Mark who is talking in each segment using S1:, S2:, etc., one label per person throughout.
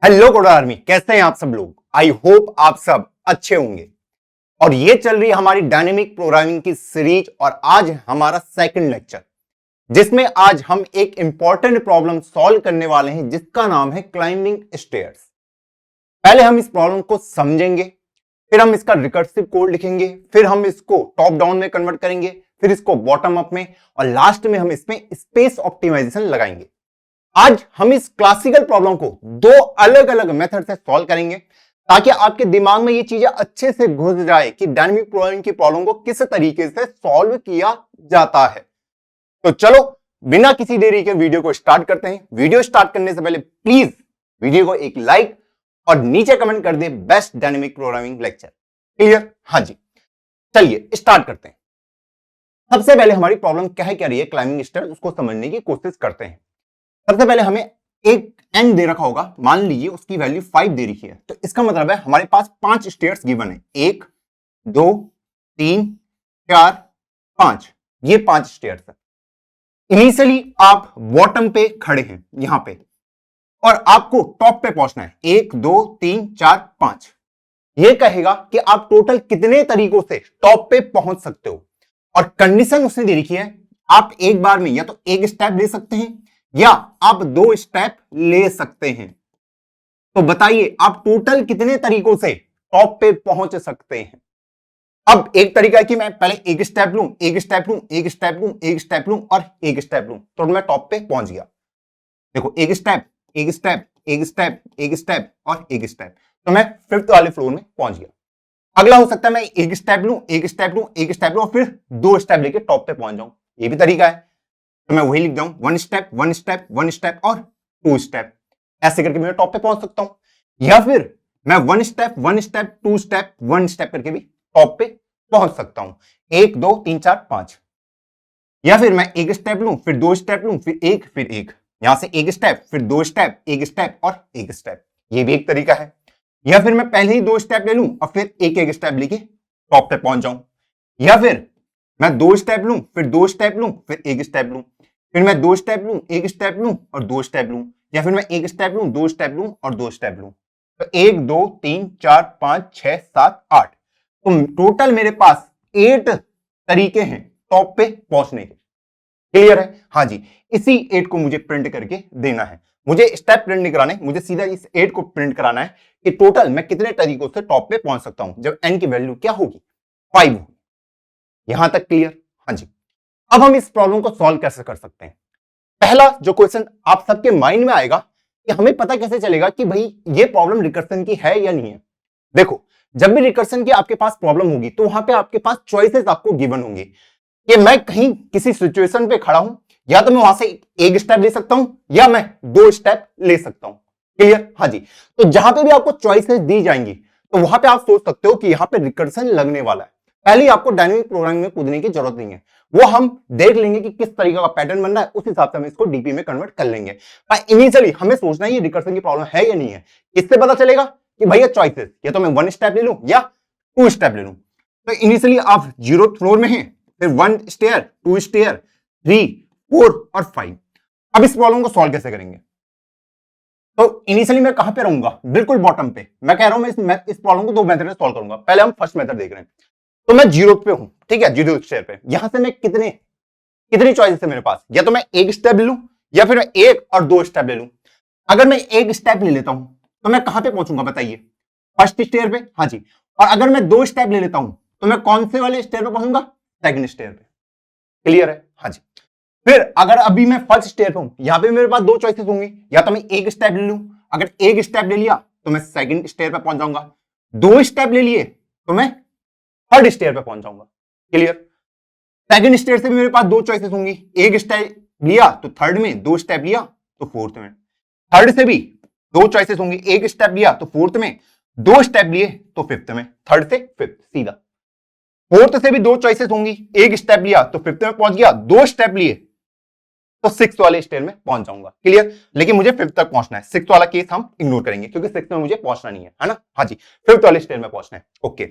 S1: Hello coder army, कैसे हैं आप सब लोग। आई होप आप सब अच्छे होंगे। और ये चल रही है हमारी डायनेमिक प्रोग्रामिंग की सीरीज और आज हमारा सेकंड लेक्चर, जिसमें आज हम एक इंपॉर्टेंट प्रॉब्लम सॉल्व करने वाले हैं जिसका नाम है क्लाइंबिंग स्टेयर्स। पहले हम इस प्रॉब्लम को समझेंगे, फिर हम इसका रिकर्सिव कोड लिखेंगे, फिर हम इसको टॉप डाउन में कन्वर्ट करेंगे, फिर इसको बॉटम अप में, और लास्ट में हम इसमें स्पेस ऑप्टिमाइजेशन लगाएंगे। आज हम इस क्लासिकल प्रॉब्लम को दो अलग अलग मेथड से सॉल्व करेंगे ताकि आपके दिमाग में ये चीजें अच्छे से घुस जाए कि डायनेमिक प्रोग्रामिंग की प्रॉब्लम को किस तरीके से सॉल्व किया जाता है। तो चलो बिना किसी देरी के वीडियो को स्टार्ट करते हैं। वीडियो स्टार्ट करने से पहले प्लीज वीडियो को एक लाइक और नीचे कमेंट कर दे best dynamic programming lecture. Clear? हाँ जी, चलिए स्टार्ट करते हैं। सबसे पहले हमारी प्रॉब्लम क्या रही है क्लाइंबिंग स्टेयर, उसको समझने की कोशिश करते हैं। सबसे पहले हमें एक एन दे रखा होगा, मान लीजिए उसकी वैल्यू 5 दे रखी है, तो इसका मतलब है हमारे पास 5 स्टेयर्स गिवन है। 1 2 3 4 5, ये 5 स्टेयर्स है। इनिशियली आप बॉटम पे खड़े हैं यहां पे और आपको टॉप पे पहुंचना है। 1 2 3 4 5, ये कहेगा कि आप टोटल कितने तरीकों से टॉप पे पहुंच सकते हो, और कंडीशन उसने दे रखी है आप एक बार में या तो एक स्टेप ले सकते हैं या आप 2 स्टेप ले सकते हैं। तो बताइए आप टोटल कितने तरीकों से टॉप पे पहुंच सकते हैं। अब एक तरीका है कि मैं पहले एक स्टेप लूं, एक स्टेप लूं, एक स्टेप लूं, एक स्टेप लूं और एक स्टेप लूं, तो मैं टॉप पे पहुंच गया। देखो, एक स्टेप, एक स्टेप, एक स्टेप, एक स्टेप और एक स्टेप, तो मैं 5th वाले फ्लोर में पहुंच गया। अगला हो सकता है मैं एक स्टेप लूं, एक स्टेप लूं, एक स्टेप लूं और फिर 2 स्टेप लेके टॉप पे पहुंच जाऊं, ये भी तरीका है। तो मैं वही लिख जाऊं, 1 स्टेप 1 स्टेप 1 स्टेप और 2 स्टेप, ऐसे करके मैं टॉप पे पहुंच सकता हूं। या फिर मैं 1 स्टेप 1 स्टेप 2 स्टेप 1 स्टेप करके भी टॉप पे पहुंच सकता हूं। 1 2 3 4 5। या फिर मैं एक स्टेप लूं, फिर 2 स्टेप लूं, फिर एक, यहां से एक स्टेप, फिर 2 स्टेप, एक स्टेप और एक स्टेप, ये भी एक तरीका है। या फिर मैं पहले ही 2 स्टेप ले लूं और फिर एक स्टेप लेके टॉप पे पहुंच जाऊं। या फिर मैं 2 स्टेप लूं, फिर 2 स्टेप लूं, फिर एक स्टेप लूं, फिर मैं 2 स्टेप लूं, एक स्टेप लूं और 2 स्टेप लूं, या फिर मैं एक स्टेप लूं, 2 स्टेप लूं और 2 स्टेप लूं। तो 1 2 3 4 5 6 7 8, तो टोटल मेरे पास 8 तरीके हैं टॉप पे पहुंचने के। क्लियर है? हाँ जी, इसी 8 को मुझे प्रिंट करके देना है। मुझे स्टेप प्रिंट नहीं कराने, मुझे सीधा इस 8 को प्रिंट कराना है कि टोटल मैं कितने तरीकों से टॉप पे पहुंच सकता हूं जब n की वैल्यू क्या होगी, 5 होगी। यहां तक क्लियर? हाँ जी। अब हम इस प्रॉब्लम को सॉल्व कैसे कर सकते हैं। पहला जो क्वेश्चन आप सबके माइंड में आएगा कि हमें पता कैसे चलेगा कि भाई ये प्रॉब्लम रिकर्सन की है या नहीं है। देखो, जब भी रिकर्सन की आपके पास प्रॉब्लम होगी तो वहां पे आपके पास चॉइसेस आपको गिवन होंगे कि मैं कहीं किसी सिचुएशन पे खड़ा हूं, या तो मैं वहां से एक स्टेप ले सकता हूं या मैं 2 स्टेप ले सकता हूं। क्लियर? हाँ जी। तो जहां पे भी आपको चॉइसेस दी जाएंगी तो वहां पे आप सोच सकते हो कि यहां पे रिकर्सन लगने वाला है। पहले ही आपको डायनेमिक प्रोग्रामिंग में कूदने की जरूरत नहीं है, वो हम देख लेंगे कि किस तरीके का पैटर्न बन रहा है, उस हिसाब से हम इसको डीपी में कन्वर्ट कर लेंगे। पर इनिशियली हमें सोचना है ये रिकर्सन की प्रॉब्लम है या नहीं है। इससे पता चलेगा कि भैया चॉइसेस, या तो मैं 1 स्टेप ले लूं या 2 स्टेप ले लूं। तो इनिशियली आप 0th फ्लोर में हैं, फिर 1 स्टेयर 2 स्टेयर 3 4 और 5। अब इस प्रॉब्लम को सॉल्व कैसे करेंगे। तो इनिशियली मैं कहां पे रहूंगा, बिल्कुल बॉटम पे। मैं कह रहा हूं मैं इस प्रॉब्लम को 2 मेथड से सॉल्व करूंगा। पहले हम फर्स्ट मेथड देख रहे हैं। तो मैं 0th पे हूं, ठीक है, 0th स्टेयर पे। यहां से मैं कितनी चॉइसेस है मेरे पास, या तो मैं एक स्टेप ले लूं या फिर मैं 1 और 2 स्टेप ले लूं। अगर मैं एक स्टेप ले लेता हूं तो मैं कहां पे पहुंचूंगा बताइए, फर्स्ट स्टेयर पे। हाँ जी। और अगर मैं 2 स्टेप ले लेता हूं तो मैं कौन से वाले स्टेयर पे पहुंचूंगा, सेकंड स्टेयर पे। क्लियर है? हाँ जी। फिर अगर अभी मैं फर्स्ट स्टेयर पे हूं, यहां पे मेरे पास 2 चॉइसेस होंगी, या तो मैं एक स्टेप ले लूं। अगर एक स्टेप ले लिया तो मैं सेकंड स्टेयर पे पहुंच जाऊंगा। 2 स्टेप ले लिए तो मैं थर्ड स्टेयर पे पहुंच जाऊंगा। क्लियर? सेकंड स्टेयर से भी मेरे पास 2 चॉइसेस होंगी, एक स्टेप लिया तो थर्ड में, 2 स्टेप लिया तो फोर्थ में। थर्ड से भी 2 चॉइसेस होंगी, एक स्टेप लिया तो फोर्थ में, 2 स्टेप लिए तो फिफ्थ में। थर्ड से फिफ्थ सीधा। फोर्थ से भी 2 चॉइसेस होंगी, एक स्टेप लिया तो फिफ्थ में पहुंच गया, 2 स्टेप लिए तो 6th वाले स्टेयर में पहुंच जाऊंगा। क्लियर? लेकिन मुझे 5th तक पहुंचना है। 6th वाला केस हम इग्नोर करेंगे क्योंकि 6th में मुझे पहुंचना नहीं है ना। हाँ जी, 5th वाले स्टेयर में पहुंचना है। ओके,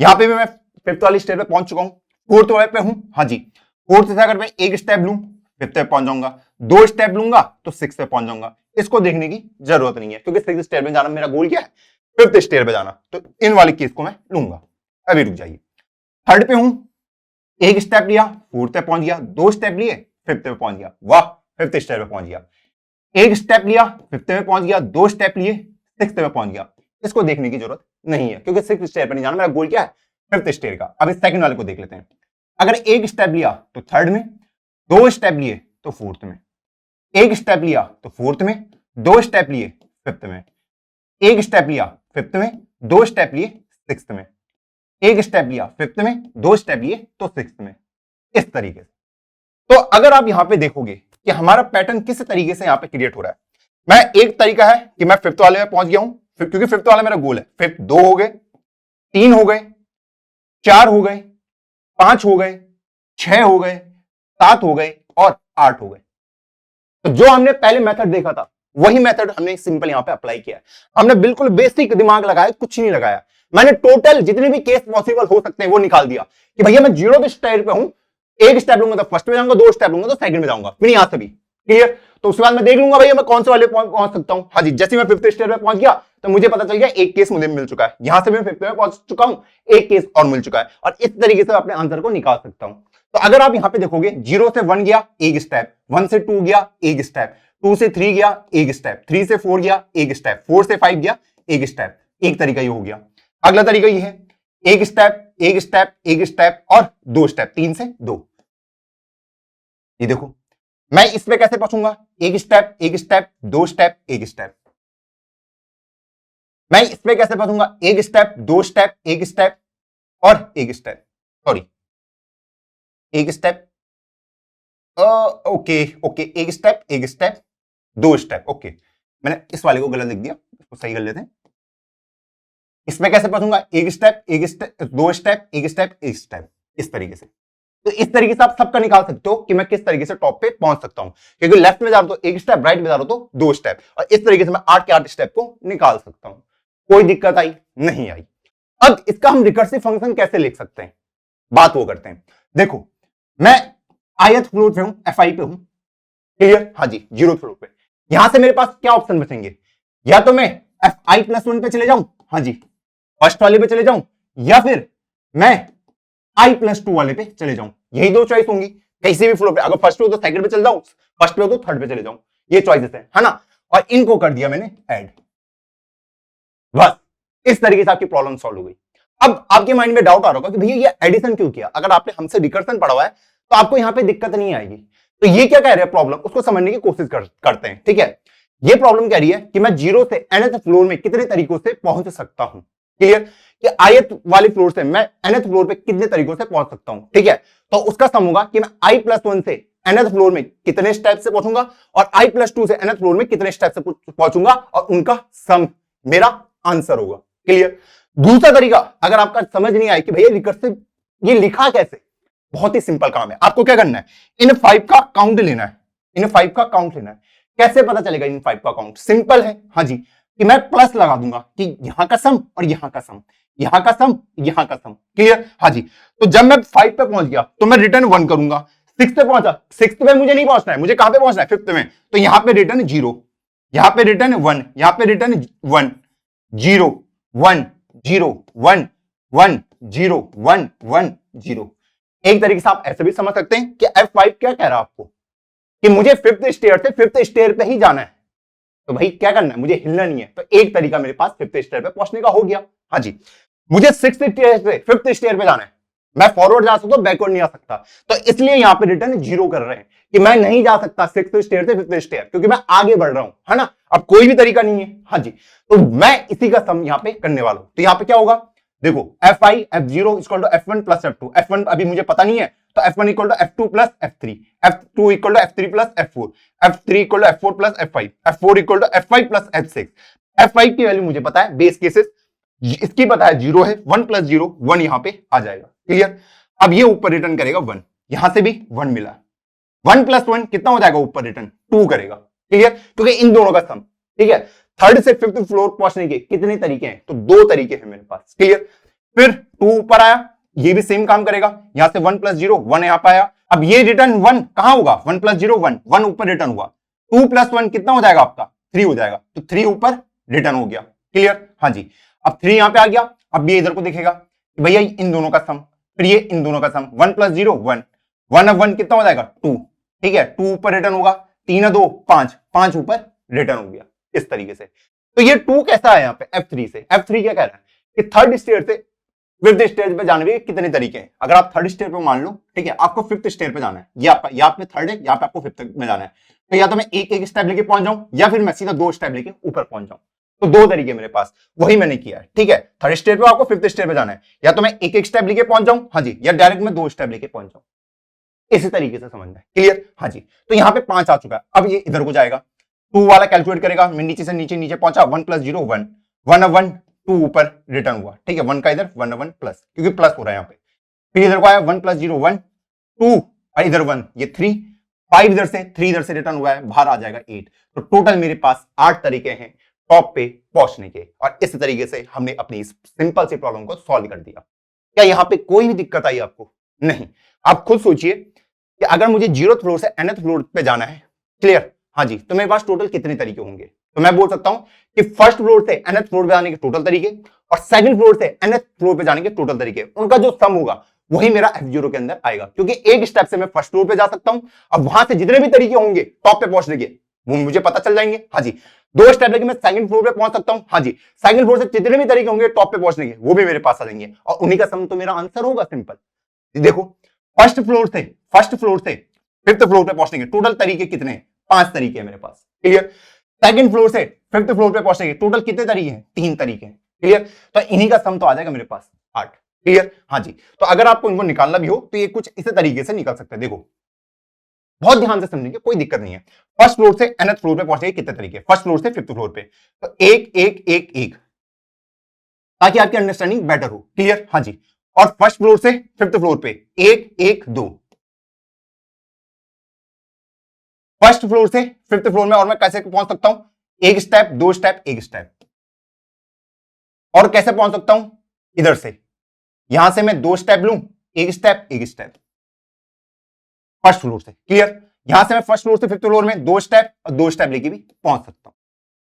S1: यहां पे भी मैं 5th वाली स्टेयर पे पहुंच चुका हूं, 4th वाले पे हूं। हाँ जी, 4th से अगर मैं एक स्टेप लूं, फिफ्थ पे पहुंच जाऊंगा, 2 स्टेप लूंगा तो 6 पे पहुंच जाऊंगा। इसको देखने की जरूरत नहीं है क्योंकि 6 स्टेप में जाना मेरा गोल क्या है, 5th स्टेप पे जाना, तो इन वाले केस को मैं लूंगा। अभी रुक जाइए, 3rd पे हूं, 1 स्टेप लिया 4th पे पहुंच गया, 2 स्टेप लिए 5th पे पहुंच गया, वाह 5th स्टेप पे पहुंच गया। 1 स्टेप लिया 5th पे पहुंच गया, 2 स्टेप लिए 6th पे पहुंच गया। इसको देखने की जरूरत नहीं है क्योंकि 6th स्टेप पे नहीं जाना, मेरा गोल क्या है 5th स्टेप का। अब इस सेकंड वाले को देख लेते हैं। अगर 1 स्टेप लिया तो 3rd में, 2 स्टेप लिए तो 4th में, 1 स्टेप लिया तो 4th में, 2 स्टेप लिए 5th में, 1 स्टेप लिया 5th में, 2 स्टेप लिए 6th में, 1 स्टेप लिया 5th में, 2 स्टेप लिए तो 6th में। इस तरीके से। तो अगर आप यहां पे देखोगे कि हमारा पैटर्न किस तरीके से यहां पे क्रिएट हो रहा है, मैं एक तरीका है कि मैं 5th वाले में पहुंच गया हूं क्योंकि 5th वाला मेरा गोल है। 5th 2 हो गए, 3 हो गए, 4 हो गए, 5 हो गए, 6 हो गए, 7 हो गए और 8 हो गए। तो जो हमने पहले मेथड देखा था वही मेथड हमने सिंपल यहां पे अप्लाई किया है। हमने बिल्कुल बेसिक दिमाग लगाया, कुछ नहीं लगाया। मैंने टोटल जितने भी केस पॉसिबल हो सकते हैं वो निकाल दिया कि भैया मैं 0th स्टेप पे हूं, 1 स्टेप लूंगा तो फर्स्ट में जाऊंगा, 2 स्टेप लूंगा तो सेकंड में जाऊंगा, फिर यहां से भी क्लियर। तो उसके बाद मैं देख लूंगा भैया मैं कौन से वाले पहुंच सकता हूं। हाँ जी, जैसे मैं 5th स्टेप पे पहुंच गया तो मुझे पता चल गया एक केस मुझे मिल चुका है, यहां से मैं 5th में पहुंच चुका हूं, एक केस और मिल चुका है, और इस तरीके से अपने आंसर को निकाल सकता हूं। तो अगर आप यहां पे देखोगे 0 से 1 गया 1 स्टेप, 1 से 2 गया 1 स्टेप, 2 से 3 गया 1 स्टेप, 3 से 4 गया 1 स्टेप, 4 से 5 गया 1 स्टेप। एक तरीका ये हो गया। अगला तरीका ये है 1 स्टेप 1 स्टेप 1 स्टेप और 2 स्टेप, 3 से 2। ये देखो मैं इस पे कैसे पहुंचूंगा, 1 स्टेप 1 स्टेप 2 स्टेप 1 स्टेप। मैं इस पे कैसे पहुंचूंगा, 1 स्टेप 2 स्टेप 1 स्टेप और 1 step, sorry 1 step, okay okay 1 step 1 step 2 step. Okay मैंने इस वाले को गलत लिख दिया, इसको सही कर लेते हैं। इसमें कैसे पहुंचूंगा, 1 step 1 step 2 step 1 step 1 step, इस तरीके से। तो इस तरीके से आप सबका निकाल सकते हो कि मैं किस तरीके से टॉप पे पहुंच सकता हूं, क्योंकि लेफ्ट में जा रहा हूं तो 1 स्टेप, राइट में जा रहा हूं तो 2 स्टेप, और इस तरीके से मैं 8 के 8 स्टेप को निकाल सकता हूं। कोई दिक्कत आई नहीं आई। अब इसका हम रिकर्सिव फंक्शन कैसे लिख सकते हैं, बात वो करते हैं। देखो मैं ith फ्लोर पे हूं, fi पे हूं, क्लियर। हाँ जी 0th फ्लोर पे। यहां से मेरे पास क्या ऑप्शन बचेंगे, या तो मैं fi+1 पे चले जाऊं, हाँ जी फर्स्ट वाले पे चले जाऊं, या फिर मैं i+2 वाले पे चले जाऊं। यही दो चॉइस होंगी किसी भी फ्लोर पे। अगर फर्स्ट पे हो तो सेकंड पे चले जाऊं, फर्स्ट पे हो तो थर्ड पे चले जाऊं, ये चॉइसेस है ना। और इनको कर दिया मैंने ऐड, बस इस तरीके से आपकी प्रॉब्लम सॉल्व हो गई। अब आपके माइंड में डाउट आ रहा होगा कि भैया ये एडिशन क्यों किया। अगर आपने हमसे रिकर्सन पढ़ा हुआ है तो आपको यहां पे दिक्कत नहीं आएगी। तो ये क्या कह रहे हैं प्रॉब्लम, उसको समझने की कोशिश करते हैं। ठीक है, ये प्रॉब्लम कह रही है कि मैं 0 से nth फ्लोर में कितने तरीकों से पहुंच सकता हूं। क्लियर, कि ith वाले फ्लोर से मैं nth फ्लोर पे कितने तरीकों से पहुंच सकता हूं। ठीक है, तो उसका सम होगा कि मैं i+1 से nth फ्लोर में कितने स्टेप से पहुंचूंगा और i+2 से nth फ्लोर में कितने स्टेप से पहुंचूंगा, और उनका सम मेरा आंसर होगा। क्लियर। दूसरा तरीका अगर आपका समझ नहीं आए कि भैया रिकर्सिव ये लिखा कैसे, बहुत ही सिंपल काम है। आपको क्या करना है, इन 5 का काउंट लेना है, इन 5 का काउंट लेना है। कैसे पता चलेगा इन 5 का काउंट, सिंपल है। हाँ जी, कि मैं प्लस लगा दूंगा कि यहां का सम और यहां का सम, यहां का सम यहां का सम। क्लियर। हाँ जी, तो जब मैं 5 पे पहुंच गया तो मैं रिटर्न 1 करूंगा। 6 पे पहुंचा, 6 पे मुझे नहीं पहुंचना है, मुझे कहां पे पहुंचना है 5th में, तो यहां पे रिटर्न 0, यहां पे रिटर्न 1, यहां पे रिटर्न 1 0 1 0 1 1 0 1 1 0। एक तरीके से आप ऐसे भी समझ सकते हैं कि F5 क्या कह रहा है आपको कि मुझे 5th स्टेयर से 5th स्टेयर पे ही जाना है, तो भाई क्या करना है, मुझे हिलना नहीं है। तो एक तरीका मेरे पास 5th स्टेयर पे पहुंचने का हो गया। हाँ जी, मुझे 6th स्टेयर से 5th स्टेयर पे जाना है, मैं फॉरवर्ड जा सकता हूं, बैकवर्ड नहीं आ सकता, तो इसलिए यहां पे रिटर्न 0 कर रहे हैं कि मैं नहीं जा सकता 6th स्टेयर से 5th स्टेयर, क्योंकि मैं आगे बढ़ रहा हूं, है ना। अब कोई भी तरीका नहीं है। हाँ जी, तो मैं इसी का सम यहां पे करने वाला हूं। तो यहां पे क्या होगा, देखो Fi F0 equal to F1 plus F2। F1 अभी मुझे पता नहीं है, तो F1 equal to F2 plus F3, F2 equal to F3 plus F4, F3 equal to F4 plus F5, F4 equal to F5 plus F6। F5 की value मुझे पता है, बेस केसेस इसकी पता है 0 है, 1 प्लस 0 1 यहां पे आ जाएगा। क्लियर। अब ये ऊपर रिटर्न करेगा 1, यहां से भी 1 मिला, 1 प्लस 1 कितना हो जाएगा, ऊपर रिटर्न 2 करेगा। क्लियर, क्योंकि इन दोनों का सम। ठीक है, थर्ड से 5th फ्लोर पहुंचने के कितने तरीके हैं, तो 2 तरीके हैं मेरे पास। क्लियर। फिर 2 ऊपर आया, ये भी सेम काम करेगा, यहां से 1 प्लस 0 1 यहां पे आया, अब ये रिटर्न 1 कहां होगा, 1 + 0 1, 1 ऊपर रिटर्न हुआ, 2 + 1 कितना हो जाएगा आपका, 3 हो जाएगा, तो 3 ऊपर रिटर्न हो गया। क्लियर, हाँ जी। अब 3 यहां पे आ गया, अब ये इधर को दिखेगा कि भैया इन दोनों का सम, फिर ये इन दोनों का सम, 1 + 0 1, 1 अब 1 कितना हो जाएगा 2, ठीक है, 2 ऊपर रिटर्न होगा, 3 2 5, 5 ऊपर रिटर्न हो गया, इस तरीके से। तो ये 2 कैसा है यहाँ पे F3 से, F3 क्या कह रहा है कि थर्ड स्टेज से फिफ्थ स्टेज पे जाने के कितने तरीके हैं। अगर आप थर्ड स्टेज पे मान लो, ठीक है, आपको फिफ्थ स्टेज पे जाना है, या आपका यहाँ पे थर्ड है, यहाँ पे आपको फिफ्थ में जाना है, तो या तो मैं एक एक स्टेप लेके पहुंच जाऊं या फिर मैं सीधा 2 स्टेप लेके ऊपर पहुंच जाऊं। तो 2 तरीके मेरे पास, वही मैंने किया है, ठीक है। थर्ड स्टेज पे आपको फिफ्थ स्टेज पे जाना है, या तो मैं एक एक स्टेप लेके पहुंच जाऊं, हाँ जी, या डायरेक्ट मैं 2 स्टेप लेके पहुंच जाऊं, इसी तरीके से समझना है। क्लियर, हाँ जी। तो यहाँ पे 5 आ चुका है, अब ये इधर को जाएगा, 2 वाला कैलकुलेट करेगा, मैं नीचे से नीचे पहुंचा, 1 + 0 1, 1 अब 1 2 ऊपर रिटर्न हुआ, ठीक है, 1 का इधर 1 1 प्लस, क्योंकि प्लस हो रहा है यहाँ पे। फिर इधर को आया 1 + 0 1 2 और इधर 1, ये 3 5 इधर से 3 इधर से रिटर्न हुआ है, बाहर आ जाएगा 8। तो टोटल मेरे पास 8 तरीके हैं टॉप पे पहुंचने के, और इस तरीके से हमने अपनी इस सिंपल सी प्रॉब्लम को सॉल्व कर दिया। क्या यहाँ पे कोई भी दिक्कत आई आपको? नहीं। आप खुद सोचिए कि अगर मुझे 0th फ्लोर से nth फ्लोर पे जाना है, क्लियर, हाँ जी, तो मेरे पास टोटल कितने तरीके होंगे? तो मैं बोल सकता हूं कि फर्स्ट फ्लोर से nth फ्लोर पे जाने के टोटल तरीके और सेकंड फ्लोर से nth फ्लोर पे जाने के टोटल तरीके, उनका जो सम होगा वही मेरा F0 के अंदर आएगा, क्योंकि एक स्टेप से मैं फर्स्ट फ्लोर पे जा सकता हूं। अब वहां से जितने भी तरीके होंगे टॉप पे पहुंचने के, वो मुझे पता चल जाएंगे। हाँ जी, 2 स्टेप लेके मैं सेकंड फ्लोर पे पहुंच सकता हूं। हाँ जी, सेकंड फ्लोर से जितने भी तरीके होंगे टॉप पे पहुंचने के, वो भी मेरे पास आ जाएंगे, और उन्हीं का सम तो मेरा आंसर होगा। सिंपल देखो, फर्स्ट फ्लोर से फिफ्थ फ्लोर पे पहुंचने के टोटल तरीके कितने हैं? 5 तरीके हैं मेरे पास। क्लियर। सेकंड फ्लोर से फिफ्थ फ्लोर पे पहुंचने के टोटल कितने तरीके हैं? 3 तरीके हैं। क्लियर। तो इन्हीं का सम तो आ जाएगा मेरे पास 8। क्लियर, हाँ जी। तो अगर आपको इनको निकालना भी हो तो ये कुछ इसी तरीके से निकल सकते हैं। देखो, बहुत ध्यान से समझेंगे, कोई दिक्कत नहीं है। फर्स्ट फ्लोर से nth फ्लोर पे पहुंचने के कितने तरीके? फर्स्ट फ्लोर से फिफ्थ फ्लोर पे, तो 1 1 1 1, ताकि आपकी अंडरस्टैंडिंग बेटर हो। क्लियर, हाँ जी। और फर्स्ट फ्लोर से फिफ्थ फ्लोर पे 1 1 2, फर्स्ट फ्लोर से फिफ्थ फ्लोर में, और मैं कैसे पहुंच सकता हूं? 1 स्टेप 2 स्टेप 1 स्टेप। और कैसे पहुंच सकता हूं? इधर से, यहां से मैं 2 स्टेप लूं, 1 स्टेप 1 स्टेप, फर्स्ट फ्लोर से। क्लियर। यहां से मैं फर्स्ट फ्लोर से फिफ्थ फ्लोर में 2 स्टेप और 2 स्टेप लेके भी पहुंच सकता हूं।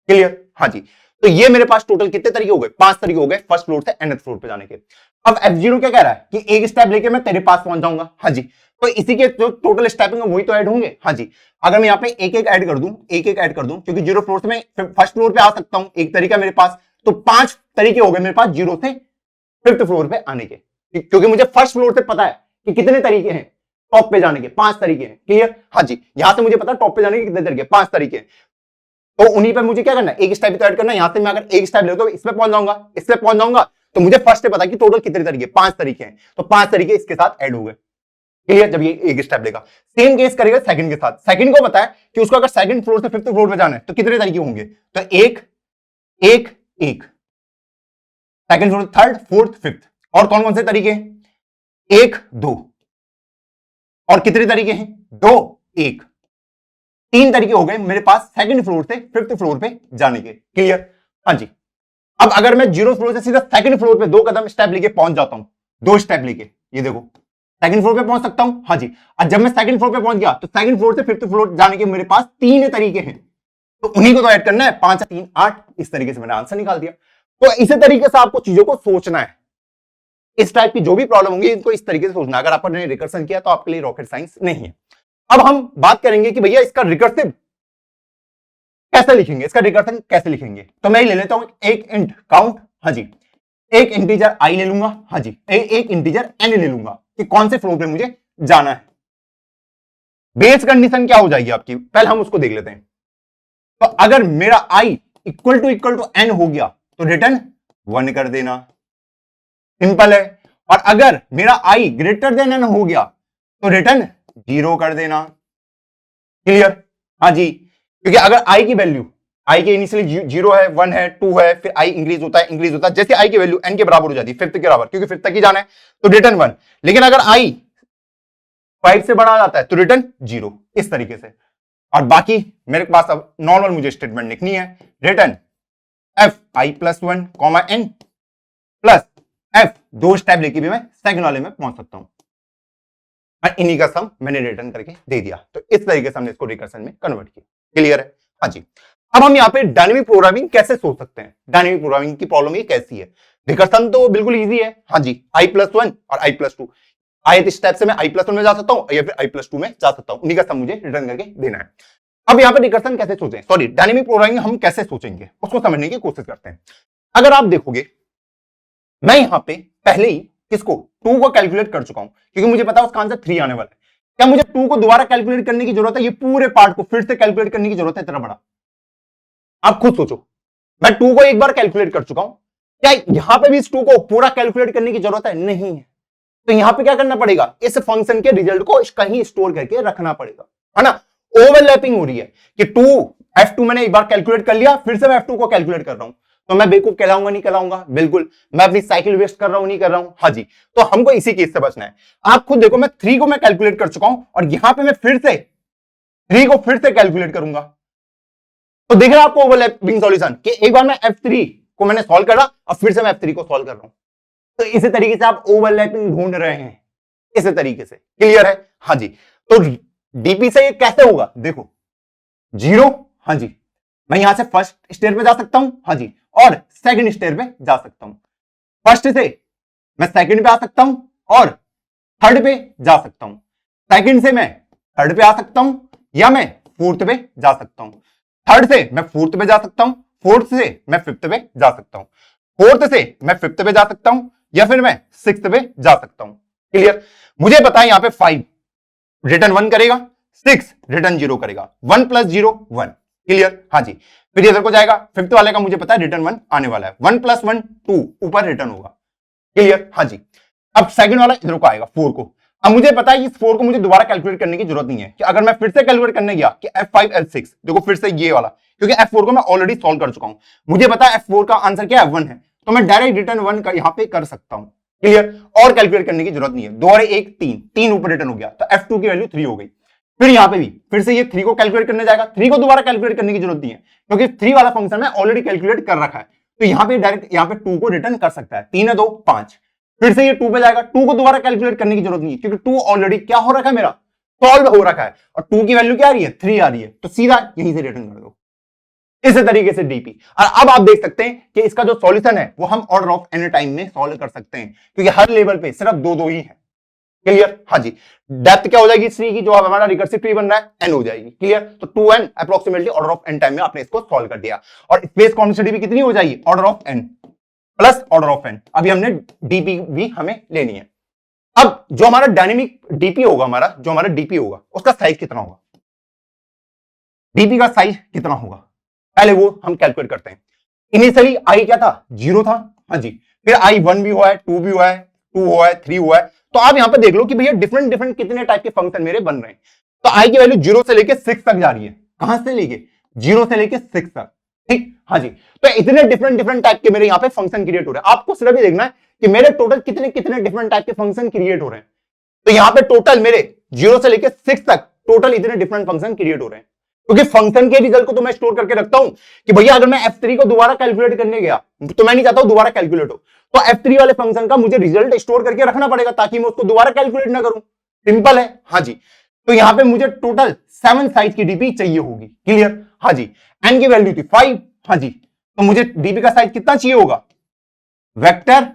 S1: क्लियर, हाँ जी। तो ये मेरे पास टोटल कितने तरीके हो गए? 5 तरीके हो गए फर्स्ट फ्लोर से nth फ्लोर पे जाने के। अब F0 क्या कह रहा है कि 1 स्टेप लेके मैं तेरे पास पहुंच जाऊंगा। हाँ जी, तो इसी के जो टोटल स्टेपिंग है वही तो ऐड होंगे। हाँ जी, अगर मैं यहाँ पे एक एक ऐड कर दूं, क्योंकि 0 फ्लोर से मैं फर्स्ट फ्लोर पे आ सकता हूं, एक तरीका मेरे पास, तो 5 तरीके हो गए मेरे पास 0 से फिफ्थ फ्लोर पे आने के, क्योंकि मुझे फर्स्ट फ्लोर से पता है कि कितने तरीके हैं टॉप पे जाने के, 5 तरीके हैं। क्लियर, हाँ जी, यहां से मुझे पता है टॉप पे जाने के कितने तरीके, 5 तरीके हैं। तो उन्हीं पर मुझे क्या करना है? एक स्टेप तो ऐड करना है। यहां से मैं अगर एक स्टेप ले तो इसमें पहुंच जाऊंगा, इसमें पहुंच जाऊंगा, तो मुझे फर्स्ट से पता कि टोटल कितने तरीके? 5 तरीके हैं, तो 5 तरीके इसके साथ ऐड हो गए। क्लियर, जब ये एक स्टेप लेगा। सेम केस करेगा सेकंड के साथ। सेकंड को पता है कि उसको अगर सेकंड फ्लोर से फिफ्थ फ्लोर पे जाना है तो कितने तरीके होंगे? तो 1 1 1, second floor, third fourth fifth. और कौन कौन से तरीके हैं? 1 2, और कितने तरीके हैं? 2 1, 3 तरीके हो गए मेरे पास सेकंड फ्लोर से फिफ्थ फ्लोर पे जाने के। क्लियर, हाँ जी। अब अगर मैं 0 फ्लोर से सीधा सेकंड फ्लोर पे 2 कदम स्टेप लेके पहुंच जाता हूं, 2 स्टेप लेके, ये देखो सेकंड फ्लोर पे पहुंच सकता हूं। हाँ जी, और जब मैं सेकंड फ्लोर पे पहुंच गया तो सेकंड फ्लोर से फिफ्थ फ्लोर जाने के मेरे पास 3 तरीके हैं, तो उन्हीं को तो ऐड करना है। 5 3 8, इस तरीके से मैंने आंसर निकाल दिया। तो इसी तरीके से आपको चीजों को सोचना है। इस टाइप की जो भी प्रॉब्लम होंगी इनको इस तरीके से सोचना। अगर आपने रिकर्सन किया तो आपके लिए रॉकेट साइंस नहीं है। अब हम बात करेंगे कि भैया इसका रिकर्सिव कैसे लिखेंगे, इसका रिकर्सन कैसे लिखेंगे। तो मैं ले लेता हूं एक इंट काउंट, हाँ जी, एक इंटीजर आई ले लूंगा, हाँ जी, एक इंटीजर एन ले लूंगा कि कौन से फ्लोर पे मुझे जाना है। बेस कंडीशन क्या हो जाएगी आपकी, पहले हम उसको देख लेते हैं। तो अगर मेरा आई इक्वल टू एन हो गया तो रिटर्न 1 कर देना, सिंपल है। और अगर मेरा आई ग्रेटर देन एन हो गया तो रिटर्न 0 कर देना। क्लियर, हाँ जी, क्योंकि अगर आई की वैल्यू, आई के इनिशियली 0 है, 1 है, 2 है, फिर आई इंक्रीज होता है, जैसे आई की वैल्यू एन के बराबर हो जाती है, फिफ्थ के बराबर, क्योंकि फिफ्थ तक ही जाना है, तो रिटर्न 1। लेकिन अगर आई 5 से बड़ा जाता है तो रिटर्न 0, इस तरीके से। और बाकी मेरे पास अब नॉर्मल मुझे स्टेटमेंट लिखनी है, return F I plus 1 comma N plus F, 2 step लेके भी मैं सेकंड वाले में पहुंच सकता हूं। और इन्हीं का सम मैंने रिटर्न करके दे दिया। तो इस तरीके से हमने इसको रिकर्सन में कन्वर्ट किया। क्लियर है? हाँ जी। अब हम यहाँ पे डायनेमिक प्रोग्रामिंग कैसे सोच सकते हैं? डायनेमिक प्रोग्रामिंग की प्रॉब्लम ये कैसी है? रिकर्सन तो बिल्कुल इजी है। हाँ जी, i+1 और i+2, ith स्टेप से मैं i+1 में जा सकता हूं या फिर i+2 में जा सकता हूं, उन्हीं का सम मुझे रिटर्न करके देना है। अब यहाँ पे रिकर्सन कैसे सोचें, सॉरी डायनेमिक प्रोग्रामिंग हम कैसे सोचेंगे उसको समझने की कोशिश करते हैं। अगर आप देखोगे मैं यहाँ पे पहले ही किसको 2 को कैलकुलेट कर चुका हूं, क्योंकि मुझे पता है उसका आंसर 3 आने वाला है। क्या मुझे 2 को दोबारा कैलकुलेट करने की जरूरत है? ये पूरे पार्ट को फिर से कैलकुलेट करने की जरूरत है इतना बड़ा? आप खुद सोचो, मैं 2 को एक बार कैलकुलेट कर चुका हूं, क्या यहां पे भी इस 2 को पूरा कैलकुलेट करने की जरूरत है? नहीं है। तो यहां पे क्या करना पड़ेगा? इस फंक्शन के रिजल्ट को कहीं स्टोर करके रखना पड़ेगा, है ना? ओवरलैपिंग हो रही है कि f2 मैंने एक बार कैलकुलेट कर लिया, फिर से मैं f2 को कैलकुलेट कर रहा हूं, तो मैं बेवकूफ कहलाऊंगा? नहीं कहलाऊंगा? बिल्कुल। मैं अपनी साइकिल वेस्ट कर रहा हूं? नहीं कर रहा हूं? हाँ जी। तो हमको इसी केस से बचना है। आप खुद देखो, मैं 3 को मैं कैलकुलेट कर चुका हूं और यहां पे मैं फिर से 3 को फिर से कैलकुलेट करूंगा, तो देख रहे हैं आपको ओवरलैपिंग सॉल्यूशन कि एक बार मैं f3 को मैंने सॉल्व करा और फिर से मैं f3 को सॉल्व कर रहा हूं। तो इसी तरीके से आप ओवरलैपिंग ढूंढ रहे हैं, इसी तरीके से। क्लियर है? हाँ जी। तो डीपी से ये कैसे होगा? देखो 0, हाँ जी, मैं यहां से फर्स्ट स्टेयर पे जा सकता हूं, हाँ जी, और सेकंड स्टेयर पे जा सकता हूं। फर्स्ट से मैं सेकंड पे आ सकता हूं और थर्ड पे जा सकता हूं। सेकंड से मैं थर्ड पे आ सकता हूं या मैं फोर्थ पे जा सकता हूं। थर्ड से मैं फोर्थ पे जा सकता हूं, फोर्थ से मैं फिफ्थ पे जा सकता हूं, फोर्थ से मैं फिफ्थ पे जा सकता हूं या फिर मैं सिक्स्थ पे जा सकता हूं। क्लियर? मुझे पता है यहां पे 5 रिटर्न 1 करेगा, 6 रिटर्न 0 करेगा, 1 + 0 1। क्लियर? हाँ जी। फिर इधर को जाएगा, फिफ्थ वाले का मुझे पता है रिटर्न 1 आने वाला है, 1 + 1 2 ऊपर रिटर्न होगा। क्लियर? हाँ जी। अब सेकंड वाला इधर को आएगा 4 को। अब मुझे पता है इस 4 को मुझे दोबारा कैलकुलेट करने की जरूरत नहीं है कि अगर मैं फिर से कैलकुलेट करने गया कि f5 f6, देखो फिर से ये वाला, क्योंकि f4 को मैं ऑलरेडी सॉल्व कर चुका हूं, मुझे पता है f4 का आंसर क्या है? 1 है, तो मैं डायरेक्ट रिटर्न 1 का यहां पे कर सकता हूं। क्लियर? और कैलकुलेट करने की जरूरत नहीं है। 2 और 1 3 ऊपर रिटर्न हो गया, तो f2 की वैल्यू 3 हो गई। फिर यहां पे भी फिर से ये 3 को कैलकुलेट करने जाएगा, 3 को दोबारा कैलकुलेट करने की जरूरत नहीं है, क्योंकि 3 वाला फंक्शन मैं ऑलरेडी कैलकुलेट कर रखा है। तो यहां पे डायरेक्ट यहां पे 2 को रिटर्न कर सकता है। 3 है 2 5। फिर से ये 2 पे जाएगा, 2 को दोबारा कैलकुलेट करने की जरूरत नहीं है, क्योंकि 2 ऑलरेडी क्या हो रखा है? मेरा सॉल्व हो रखा है, और 2 की वैल्यू क्या आ रही है? 3 आ रही है, तो सीधा यहीं से रिटर्न कर दो। इस तरीके से डीपी। और अब आप देख सकते हैं कि इसका जो सॉल्यूशन है वो हम ऑर्डर ऑफ एन टाइम में सॉल्व कर सकते हैं, क्योंकि हर लेवल पे सिर्फ 2 ही है। क्लियर? हाँ जी। डेप्थ क्या हो जाएगी सी की, जो हमारा रिकर्सिव ट्री बन रहा है, एन हो जाएगी। क्लियर? तो 2n approximately order of N time में आपने इसको सॉल्व कर दिया, और स्पेस कॉन्स्टेंट भी कितनी हो जाएगी? Order of N plus order of N. अभी हमने डीपी भी हमें लेनी है। अब जो हमारा डायनेमिक डीपी होगा, हमारा डीपी होगा, उसका साइज कितना होगा? डीपी का साइज कितना होगा पहले वो हम कैलकुलेट करते हैं। इनिशियली आई क्या था? 0 था, हाँ जी। फिर आई 1 भी हुआ है, 2 भी हुआ है, 2 हुआ है, 3 हुआ है। तो आप यहां पे देख लो कि भैया डिफरेंट कितने टाइप के फंक्शन मेरे बन रहे हैं। तो आई की वैल्यू 0 से लेके 6 तक जा रही है। कहां से लेके? 0 से लेके 6 तक। ठीक, हाँ जी। तो इतने डिफरेंट टाइप के मेरे यहाँ पे फंक्शन क्रिएट हो रहे हैं। आपको सिर्फ भी देखना है कि मेरे टोटल कितने डिफरेंट टाइप के फंक्शन क्रिएट हो रहे हैं। तो यहाँ पे टोटल मेरे 0 से लेके 6 तक टोटल इतने डिफरेंट फंक्शन क्रिएट हो रहे हैं, क्योंकि फंक्शन के रिजल्ट को तो मैं स्टोर करके रखता हूं कि भैया अगर मैं f3 को दोबारा कैलकुलेट करने गया तो मैं नहीं चाहता हूं दोबारा कैलकुलेट हो, तो f3 वाले फंक्शन का मुझे रिजल्ट स्टोर करके रखना पड़ेगा ताकि मैं उसको दोबारा कैलकुलेट ना करूं। सिंपल है, हाँ जी। तो यहां पे मुझे टोटल 7 साइज की डीपी चाहिए होगी। क्लियर? हाँ जी। एन की वैल्यू थी 5, हाँ जी। तो मुझे डीपी का साइज कितना चाहिए होगा? वेक्टर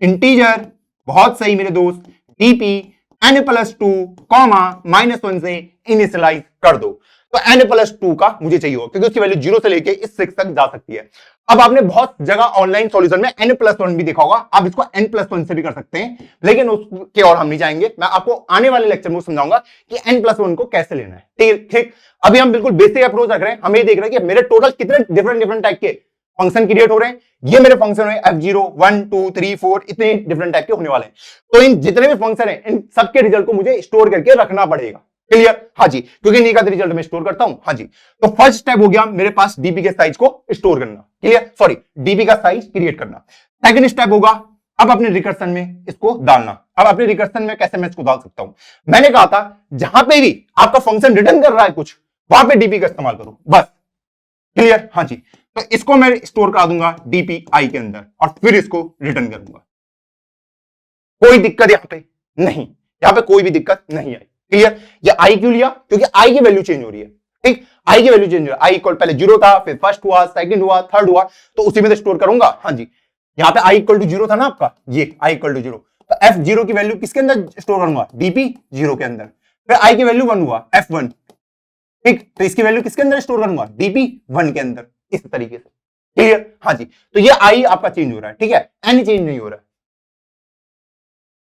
S1: इंटीजर, बहुत सही मेरे दोस्त, डीपी n+2 -1 से इनिशियलाइज कर दो। तो n+2 का मुझे चाहिए होगा, क्योंकि उसकी वैल्यू 0 से लेके इस 6 तक जा सकती है। अब आपने बहुत जगह ऑनलाइन सॉल्यूशन में n+1 भी देखा होगा, आप इसको n+1 से भी कर सकते हैं, लेकिन उसके और हम नहीं जाएंगे। मैं आपको आने वाले लेक्चर में समझाऊंगा कि n+1 को कैसे लेना है। ठीक, अभी हम बिल्कुल बेसिक अप्रोच रख रहे हैं। हम ये देख रहे हैं कि मेरे टोटल कितने डिफरेंट टाइप के फंक्शन क्रिएट हो रहे हैं। ये मेरे फंक्शन है f0 1 2 3 4, इतने डिफरेंट टाइप के होने वाले हैं। तो इन जितने भी फंक्शन है इन सबके रिजल्ट को मुझे स्टोर करके रखना पड़ेगा। क्लियर? हाँ जी, क्योंकि इन्हीं का रिजल्ट मैं स्टोर करता हूं। हाँ जी। तो फर्स्ट स्टेप हो गया मेरे पास डीपी के साइज को स्टोर करना। क्लियर? सॉरी, डीपी का साइज क्रिएट करना। सेकंड स्टेप होगा अब अपने रिकर्सन में इसको डालना। अब अपने रिकर्सन में कैसे मैं इसको डाल सकता हूं? मैंने कहा था जहां पे भी आपका फंक्शन रिटर्न कर रहा है कुछ, वहां पे डीपी का इस्तेमाल करो बस। क्लियर? हाँ जी। तो इसको मैं स्टोर करा दूंगा डीपी आई के अंदर और फिर इसको रिटर्न करूंगा। कोई दिक्कत यहां पे नहीं। यहां पे कोई भी दिक्कत नहीं आई। क्लियर? ये आई क्यों लिया? क्योंकि आई की वैल्यू चेंज हो रही है। ठीक, आई की वैल्यू चेंज हो रही है। आई इक्वल पहले 0 था, फिर फर्स्ट हुआ, सेकंड हुआ, थर्ड हुआ, तो उसी में से स्टोर करूंगा। हाँ जी, यहां पे आई इक्वल टू 0 था ना आपका, ये आई इक्वल टू 0, तो F0 की वैल्यू किसके अंदर स्टोर करूंगा? DP0 के अंदर। फिर आई की वैल्यू 1 हुआ, F1, ठीक, तो इसकी वैल्यू किसके अंदर स्टोर करूंगा? DP1 के अंदर, इस तरीके से। क्लियर? हाँ जी, तो ये आई आपका चेंज हो रहा है। ठीक है, एन चेंज नहीं हो रहा है।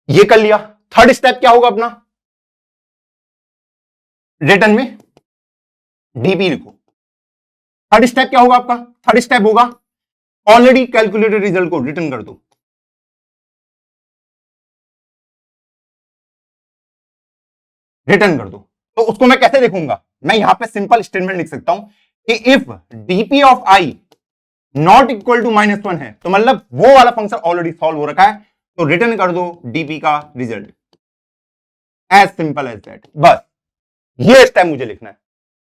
S1: ये कर लिया। थर्ड स्टेप क्या होगा अपना? रिटर्न में डीपी लिखो। थर्ड स्टेप क्या होगा आपका? थर्ड स्टेप होगा ऑलरेडी कैलकुलेटेड रिजल्ट को रिटर्न कर दो। रिटर्न कर दो, तो उसको मैं कैसे देखूंगा? मैं यहां पे सिंपल स्टेटमेंट लिख सकता हूं कि if DP of I not equal to -1 है, तो मतलब वो वाला फंक्शन ऑलरेडी सॉल्व हो रखा है, तो रिटर्न कर दो डीपी का result. As simple as that. बस ये स्टेप मुझे लिखना है।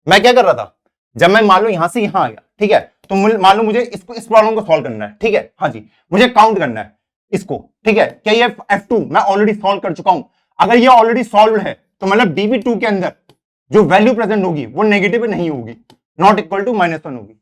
S1: मैं क्या कर रहा था, जब मैं मान लो यहां से यहां आ गया, ठीक है, तो मान लो मुझे इसको, इस प्रॉब्लम को सॉल्व करना है। ठीक है, हाँ जी, मुझे काउंट करना है इसको। ठीक है, क्या ये F2 मैं ऑलरेडी सॉल्व कर चुका हूं? अगर ये ऑलरेडी सॉल्व है तो मतलब DP2 के अंदर जो वैल्यू प्रेजेंट होगी वो नेगेटिव नहीं होगी, नॉट इक्वल टू -1 होगी।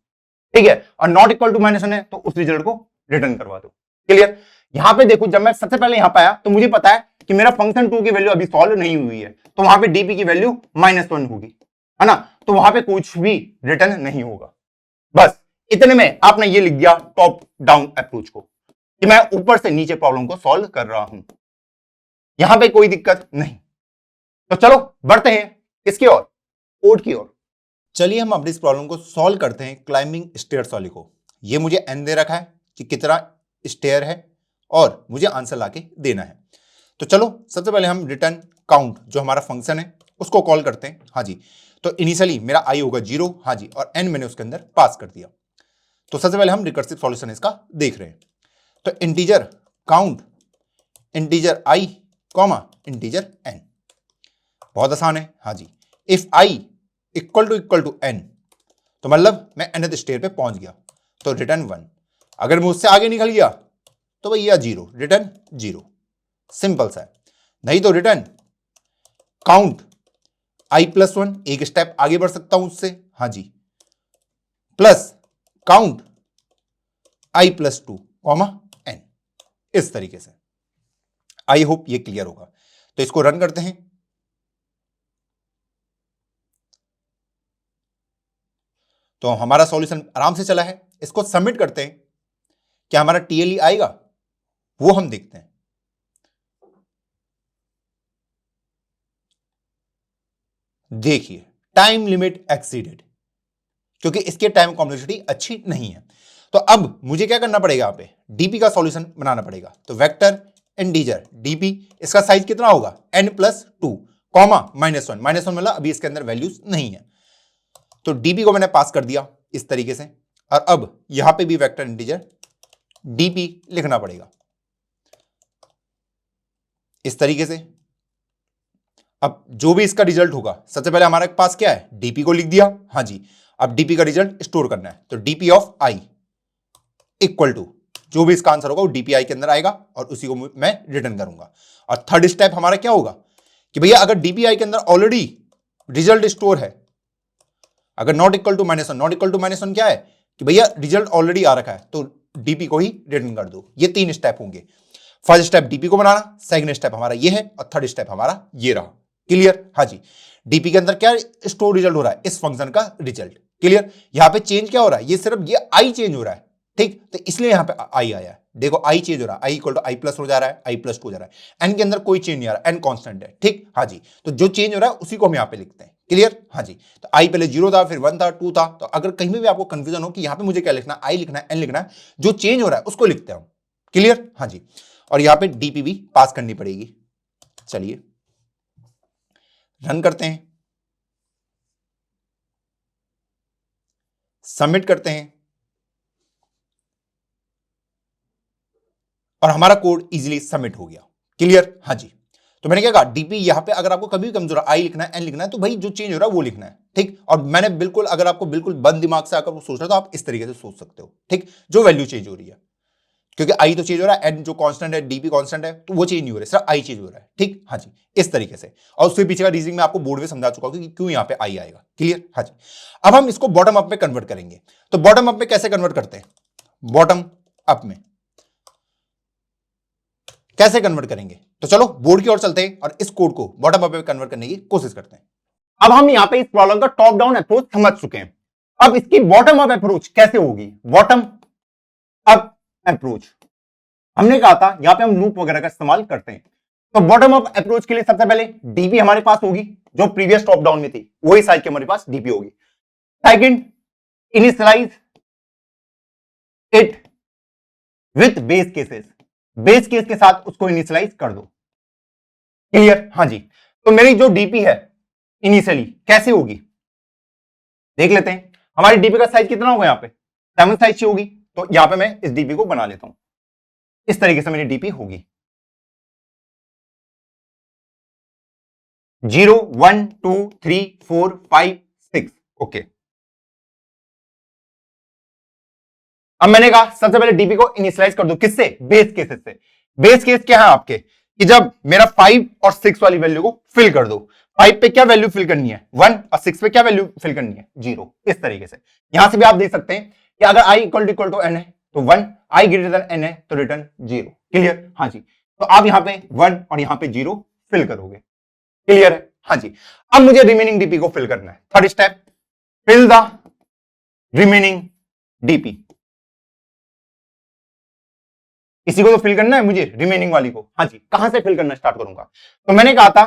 S1: ठीक है, और नॉट इक्वल टू -1 है तो उस रिजल्ट को रिटर्न करवा दो। क्लियर? यहां पे देखो, जब मैं सबसे पहले यहां पे आया तो मुझे पता है कि मेरा फंक्शन 2 की वैल्यू अभी सॉल्व नहीं हुई है, तो वहां पे डीपी की वैल्यू -1 होगी, है ना, तो वहां पे कुछ भी रिटर्न नहीं होगा। बस इतने में आपने ये लिख दिया टॉप डाउन अप्रोच को, कि मैं ऊपर से नीचे प्रॉब्लम को सॉल्व कर रहा हूं। यहां पे कोई दिक्कत नहीं। तो चलो बढ़ते हैं किसकी ओर? कोड की ओर।
S2: चलिए हम अपनी इस प्रॉब्लम को सॉल्व करते हैं क्लाइंबिंग स्टेयर्स वाली को। ये मुझे n दे रखा है कि कितना स्टेयर है और मुझे आंसर लाके देना है। तो चलो सबसे पहले हम रिटर्न काउंट जो हमारा फंक्शन है उसको कॉल करते हैं। हाँ जी, तो इनिशियली मेरा i होगा 0, हाँ जी, और n मैंने उसके अंदर पास कर दिया। तो सबसे पहले हम रिकर्सिव सॉल्यूशन इसका देख रहे हैं। तो integer count integer i comma integer n, बहुत आसान है। हाँ जी, if i equal to n, तो मतलब मैं nth स्टेयर पे पहुंच गया, तो रिटर्न 1। अगर मैं उससे आगे निकल गया तो भैया 0, रिटर्न 0, सिंपल सा है। नहीं तो रिटर्न काउंट i+1, एक स्टेप आगे बढ़ सकता हूं उससे, हाँ जी, plus count i+2 comma n, इस तरीके से। आई होप ये क्लियर होगा। तो इसको रन करते हैं। तो हमारा सॉल्यूशन आराम से चला है। इसको सबमिट करते हैं। क्या हमारा TLE आएगा वो हम देखते हैं। देखिए टाइम लिमिट एक्सीडेड, क्योंकि इसके टाइम कॉम्प्लेक्सिटी अच्छी नहीं है। तो अब मुझे क्या करना पड़ेगा, यहां पे डीपी का सॉल्यूशन बनाना पड़ेगा। तो वेक्टर इंटीजर डीपी, इसका साइज कितना होगा? n+2 कॉमा -1, मतलब अभी इसके अंदर वैल्यूज नहीं है। तो डीपी को मैंने पास कर दिया इस तरीके से, और अब यहां पे भी वेक्टर इंटीजर डीपी लिखना पड़ेगा इस तरीके से। अब जो भी इसका रिजल्ट होगा, सबसे पहले हमारे पास क्या है, डीपी को लिख दिया, हाँ जी। अब डीपी का रिजल्ट स्टोर करना है, तो DP of I equal to जो भी इसका आंसर होगा वो डीपीआई के अंदर आएगा और उसी को मैं रिटर्न करूंगा। और थर्ड स्टेप हमारा क्या होगा कि भैया अगर डीपीआई के अंदर ऑलरेडी रिजल्ट स्टोर है, अगर नॉट इक्वल टू -1 क्या है कि भैया रिजल्ट ऑलरेडी आ रखा है, तो डीपी को ही रिटर्न कर दो। ये 3 स्टेप होंगे। फर्स्ट स्टेप डीपी को बनाना, सेकंड स्टेप हमारा ये है, और थर्ड स्टेप हमारा ये रहा। क्लियर? हाँ जी, डीपी के अंदर क्या स्टोर रिजल्ट हो रहा है, इस फंक्शन का रिजल्ट। क्लियर? यहां पे चेंज क्या हो रहा है, ये सिर्फ ये आई चेंज हो रहा है, ठीक, तो इसलिए यहां पे आई आया है। देखो आई चेंज हो रहा है, आई इक्वल टू आई प्लस हो जा रहा है, आई प्लस 2 हो जा रहा है। एन के अंदर कोई चेंज नहीं आ रहा, एन कांस्टेंट है, ठीक, हाँ जी। तो जो चेंज हो रहा है उसी को हम यहां पे लिखते हैं। क्लियर? हाँ जी, तो आई पहले 0 था, फिर 1 था, 2 था। तो अगर कहीं में भी आपको कंफ्यूजन हो कि यहां पे मुझे क्या लिखना है, आई लिखना है, एन लिखना है, जो चेंज हो रहा है उसको लिखते हैं हम। क्लियर? हाँ जी, और यहां पे डीपी भी पास करनी पड़ेगी। चलिए रन करते हैं, सबमिट करते हैं, और हमारा कोड इजीली सबमिट हो गया। क्लियर? हाँ जी, तो मैंने क्या कहा, डीपी यहां पे अगर आपको कभी भी कमजोर आई लिखना है, एन लिखना है, तो भाई जो चेंज हो रहा है वो लिखना है, ठीक। और मैंने बिल्कुल, अगर आपको बिल्कुल बंद दिमाग से अगर वो सोच रहा है तो आप इस तरीके से सोच सकते हो, ठीक, जो वैल्यू चेंज हो रही है। क्योंकि आई तो चेंज हो रहा है, एन जो कांस्टेंट है, डीपी कांस्टेंट है, तो वो चेंज नहीं हो रहा है, सिर्फ आई चेंज हो रहा है। ठीक, हाँ जी, इस तरीके से। और उससे पीछे का रीजनिंग मैं आपको बोर्ड में समझा चुका हूं कि क्यों यहां पे आई आएगा। क्लियर, हाँ जी। अब हम इसको बॉटम अप में कन्वर्ट करेंगे। तो बॉटम अप में कैसे कन्वर्ट करते हैं? बॉटम अप में कैसे कन्वर्ट करेंगे? तो चलो बोर्ड की ओर चलते हैं और इस कोड को बॉटम अप में कन्वर्ट करने की कोशिश करते हैं।
S1: अब हम यहां पे इस प्रॉब्लम का टॉप डाउन अप्रोच समझ चुके हैं। अब इसकी बॉटम अप अप्रोच कैसे होगी? बॉटम अप अप्रोच हमने कहा था यहां पे हम लूप वगैरह का इस्तेमाल करते हैं। तो बॉटम अप अप्रोच के लिए सबसे पहले डीपी हमारे पास होगी, जो प्रीवियस टॉप डाउन में थी वही साइज की हमारे पास डीपी होगी। Second, initialize it with base cases, base case के साथ उसको इनिशियलाइज कर दो। क्लियर, हाँ जी। तो मेरी जो डीपी है इनिशियली कैसे होगी देख लेते हैं। हमारी डीपी का साइज कितना होगा? यहां पे 7 साइज की होगी। तो यहां पे मैं इस डीपी को बना लेता हूं। इस तरीके से मेरी डीपी होगी 0 1 2 3 4 5 6। ओके, अब मैंने कहा सबसे पहले डीपी को इनिशियलाइज कर दो, किससे? बेस केसेस से। बेस केस क्या है आपके कि जब मेरा 5 और 6 वाली वैल्यू को फिल कर दो। 5 पे क्या वैल्यू फिल करनी है? 1, और 6 पे क्या वैल्यू फिल करनी है? 0। इस तरीके से यहां से भी आप देख सकते हैं कि अगर i इक्वल टू n है तो 1, i ग्रेटर देन n है तो रिटर्न 0। क्लियर, हाँ जी। तो आप यहां पे 1 और यहां पे 0 फिल करोगे। क्लियर है, हाँ जी। अब मुझे रिमेनिंग डीपी को फिल करना है। Third step, fill the remaining DP. इसी को तो फिल करना है मुझे, रिमेनिंग वाली को। हाँ जी, कहां से फिल करना स्टार्ट करूंगा? तो मैंने कहा था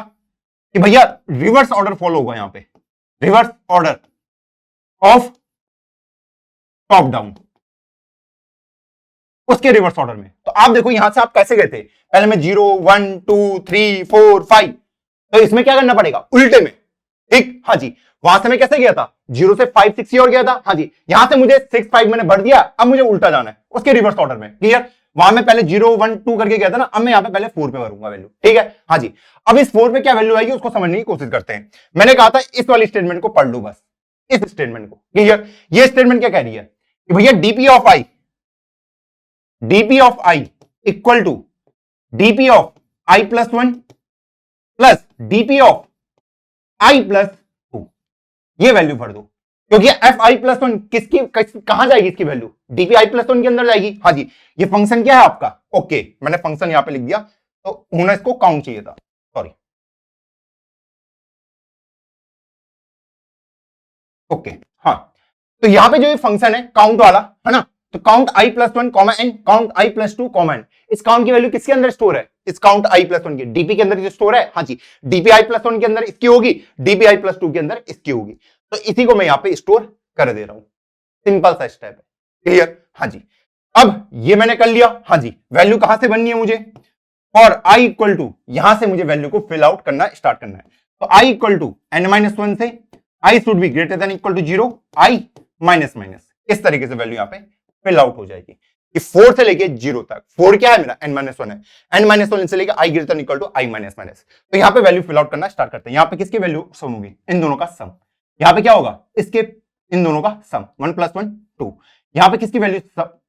S1: कि भैया रिवर्स ऑर्डर फॉलो होगा यहां पे, reverse order of top down, उसके रिवर्स ऑर्डर में। तो आप देखो यहां से आप कैसे गए थे, पहले मैं 0 1 2 3 4 5, तो इसमें क्या करना पड़ेगा? उल्टे में। ठीक, हाँ जी। वहां से मैं कैसे गया था? 0 से 5 6 और गया था। हाँ जी, यहां से मुझे 6 5 मैंने बढ़ दिया, अब मुझे उल्टा जाना है उसके रिवर्स ऑर्डर में। क्लियर, वहां मैं पहले 0 1 2 करके गया था ना, अब मैं यहां पे पहले 4 पे भरूंगा वैल्यू। ठीक है, हाँ जी। अब इस 4 पे क्या वैल्यू आएगी उसको समझने की कोशिश करते हैं। मैंने कहा था इस वाली स्टेटमेंट को पढ़ लो बस, इस स्टेटमेंट को। क्लियर, ये स्टेटमेंट क्या कह रही है कि भैया DP of I equal to DP of I plus 1 plus DP of I plus 2, ये वैल्यू भर दो। क्योंकि एफ आई प्लस 1 कहां जाएगी? इसकी वैल्यू डीपी आई प्लस 1 के अंदर जाएगी। हाँ जी, ये फंक्शन क्या है आपका? ओके, मैंने फंक्शन यहां पे लिख दिया, तो होना इसको काउंट चाहिए था, सॉरी। ओके, हाँ। तो यहां पे जो ये फंक्शन है काउंट वाला है ना, तो count I plus 1 comma N, count I plus 2 comma N, इस काउंट की वैल्यू किसके अंदर स्टोर है? इस काउंट आई प्लस 1 की डीपी के अंदर जो स्टोर है। हाँ जी, डीपी आई प्लस 1 के अंदर इसकी होगी, डीपी आई प्लस 2 के अंदर इसकी होगी। तो इसी को मैं यहां पे स्टोर कर दे रहा हूं। सिंपल सा स्टेप है। क्लियर, हाँ जी। अब ये मैंने कर लिया। हाँ जी, वैल्यू कहां से बननी है मुझे? और आई इक्वल टू, यहां से मुझे वैल्यू को फिल आउट करना स्टार्ट करना है। तो I equal to n minus 1 से I should be greater than equal to 0, I minus minus, इस तरीके से वैल्यू यहां पे फिल आउट हो जाएगी कि 4 से लेके 0 तक। 4 क्या है मेरा? n माइनस 1 है। n माइनस 1 से लेके i greater than equal to i minus minus. तो यहां पे वैल्यू फिल आउट करना स्टार्ट करते हैं। यहां पे किसकी वैल्यू सम होगी? इन दोनों का सम। यहां पे क्या होगा? इसके इन दोनों का सम, 1 प्लस 1 2। यहां पे किसकी वैल्यू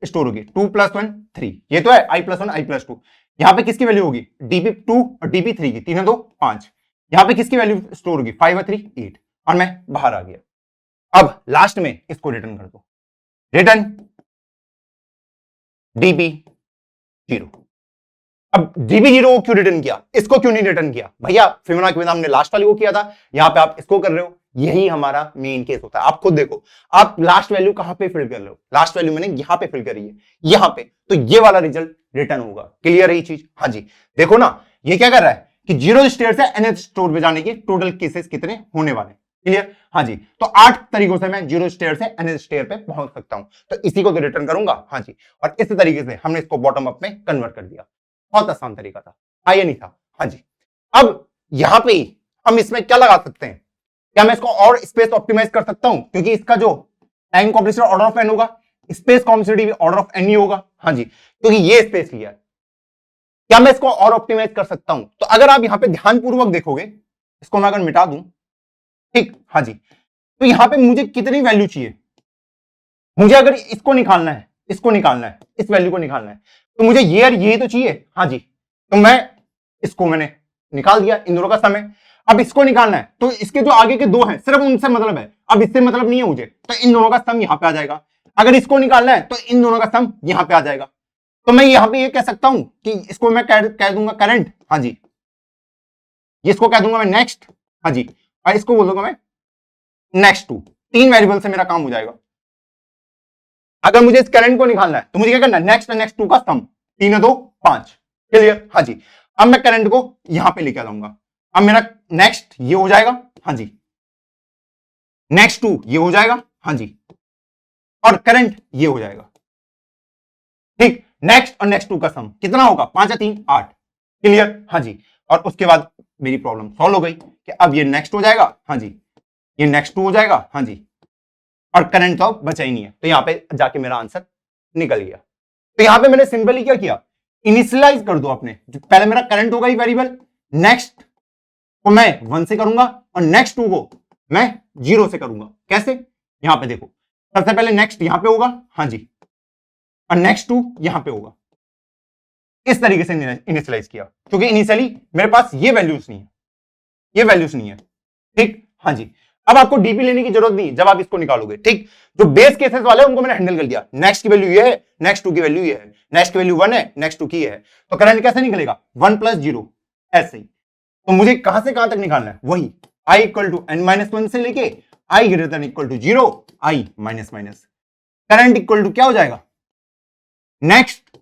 S1: स्टोर होगी? 2 प्लस 1 3, ये तो है आई प्लस 1 आई प्लस 2। यहां पे किसकी वैल्यू होगी? डीपी 2 और डीपी 3 की, 3 है 2 5। यहां पे किसकी वैल्यू स्टोर होगी? 5 और 3 8, और मैं बाहर आ गया। अब लास्ट में इसको रिटर्न कर दो, रिटर्न डीपी 0। अब डीपी 0 को क्यों रिटर्न किया? इसको क्यों नहीं रिटर्न किया? भैया फिबोनाची में हमने लास्ट वाली को किया था, यहां पे आप इसको कर रहे हो। यही हमारा मेन केस होता है। आप खुद देखो, आप लास्ट वैल्यू कहां पे फिल कर रहे हो? लास्ट वैल्यू मैंने यहां पे फिल करी है, यहां पे। तो ये वाला रिजल्ट रिटर्न होगा। क्लियर है ये चीज? हाँ जी, देखो ना, ये क्या कर रहा है कि 0 स्टेयर से nth स्टोर पे जाने के टोटल केसेस कितने होने वाले। क्लियर, हाँ जी। तो 8 तरीकों से मैं 0 स्टेयर से nth स्टेयर पे पहुंच सकता हूं। तो इसी को तो रिटर्न करूंगा। हाँ जी, और इस तरीके से हमने इसको बॉटम अप में कन्वर्ट कर दिया। बहुत आसान तरीका था, आया नहीं था। हाँ जी, अब यहां पे हम इसमें क्या लगा सकते हैं? क्या मैं इसको और स्पेस ऑप्टिमाइज कर सकता हूं? क्योंकि इसका जो time complexity order of N होगा, स्पेस कॉम्प्लेक्सिटी भी ऑर्डर ऑफ एन ही होगा। हाँ जी, क्योंकि ये स्पेस लिया है। क्या मैं इसको और ऑप्टिमाइज कर सकता हूं? तो अगर आप यहां पे ध्यानपूर्वक देखोगे, इसको मैं अगर मिटा दूं, ठीक, हाँ जी, तो यहां पे मुझे कितनी वैल्यू चाहिए? मुझे अगर इसको निकालना है, इसको निकालना है, इस वैल्यू को निकालना है, तो मुझे ये और ये तो चाहिए। हाँ जी, तो मैं इसको मैंने निकाल दिया, इन दोनों का सम है। अब इसको निकालना है, तो इसके जो आगे के दो हैं सिर्फ उनसे मतलब है, अब इससे मतलब नहीं है मुझे, तो इन दोनों का सम यहां पे आ जाएगा। अगर इसको निकालना है तो इन दोनों का सम यहां पे आ जाएगा। तो मैं यहां पे ये कह सकता हूं कि इसको मैं कह दूंगा करंट। हाँ जी, इसको कह दूंगा मैं नेक्स्ट। हाँ जी, और इसको बोल दूंगा मैं नेक्स्ट टू। तीन वेरिएबल से मेरा काम हो जाएगा। अगर मुझे इस करंट को निकालना है तो मुझे क्या करना है, नेक्स्ट और नेक्स्ट टू का सम, 3 और 2 5। क्लियर? हाँ जी, अब मैं करंट को यहां पे लेके आऊंगा। अब मेरा नेक्स्ट ये हो जाएगा। हाँ जी, नेक्स्ट टू ये हो जाएगा। हाँ जी, और करंट ये हो जाएगा। ठीक, नेक्स्ट और नेक्स्ट टू का सम कितना होगा, 5 या 3 8। क्लियर? हाँ जी, और उसके बाद मेरी प्रॉब्लम सॉल्व हो गई कि अब ये नेक्स्ट हो जाएगा। हाँ जी, ये नेक्स्ट टू हो जाएगा। हाँ जी, और करंट तो अब बचा ही नहीं है, तो यहां पे जाके मेरा आंसर निकल गया। तो यहां पे मैंने सिंपली क्या किया, इनिशियलाइज कर दो अपने। पहले मेरा करंट होगा ही वेरिएबल, नेक्स्ट को मैं 1 से करूंगा और नेक्स्ट टू को मैं 0 से करूंगा। कैसे? यहां पे देखो, सबसे पहले नेक्स्ट यहां पे होगा। हाँ जी, और नेक्स्ट टू यहां पे होगा। इस तरीके से इनिशियलाइज किया, क्योंकि इनिशियली मेरे पास ये वैल्यूज नहीं है, ये वैल्यूज नहीं है। ठीक, हाँ जी, अब आपको डीपी लेने की जरूरत नहीं जब आप इसको निकालोगे। ठीक, जो बेस केसेस वाले उनको मैंने हैंडल कर दिया। नेक्स्ट की वैल्यू ये है, नेक्स्ट टू की वैल्यू ये है, नेक्स्ट की वैल्यू 1 है, नेक्स्ट टू की है, तो करंट कैसे निकलेगा, 1 + 0 ऐसे ही। तो मुझे कहां से कहां तक निकालना है, वही i = n-1 से लेके i > 0, i minus current equal to क्या हो जाएगा, नेक्स्ट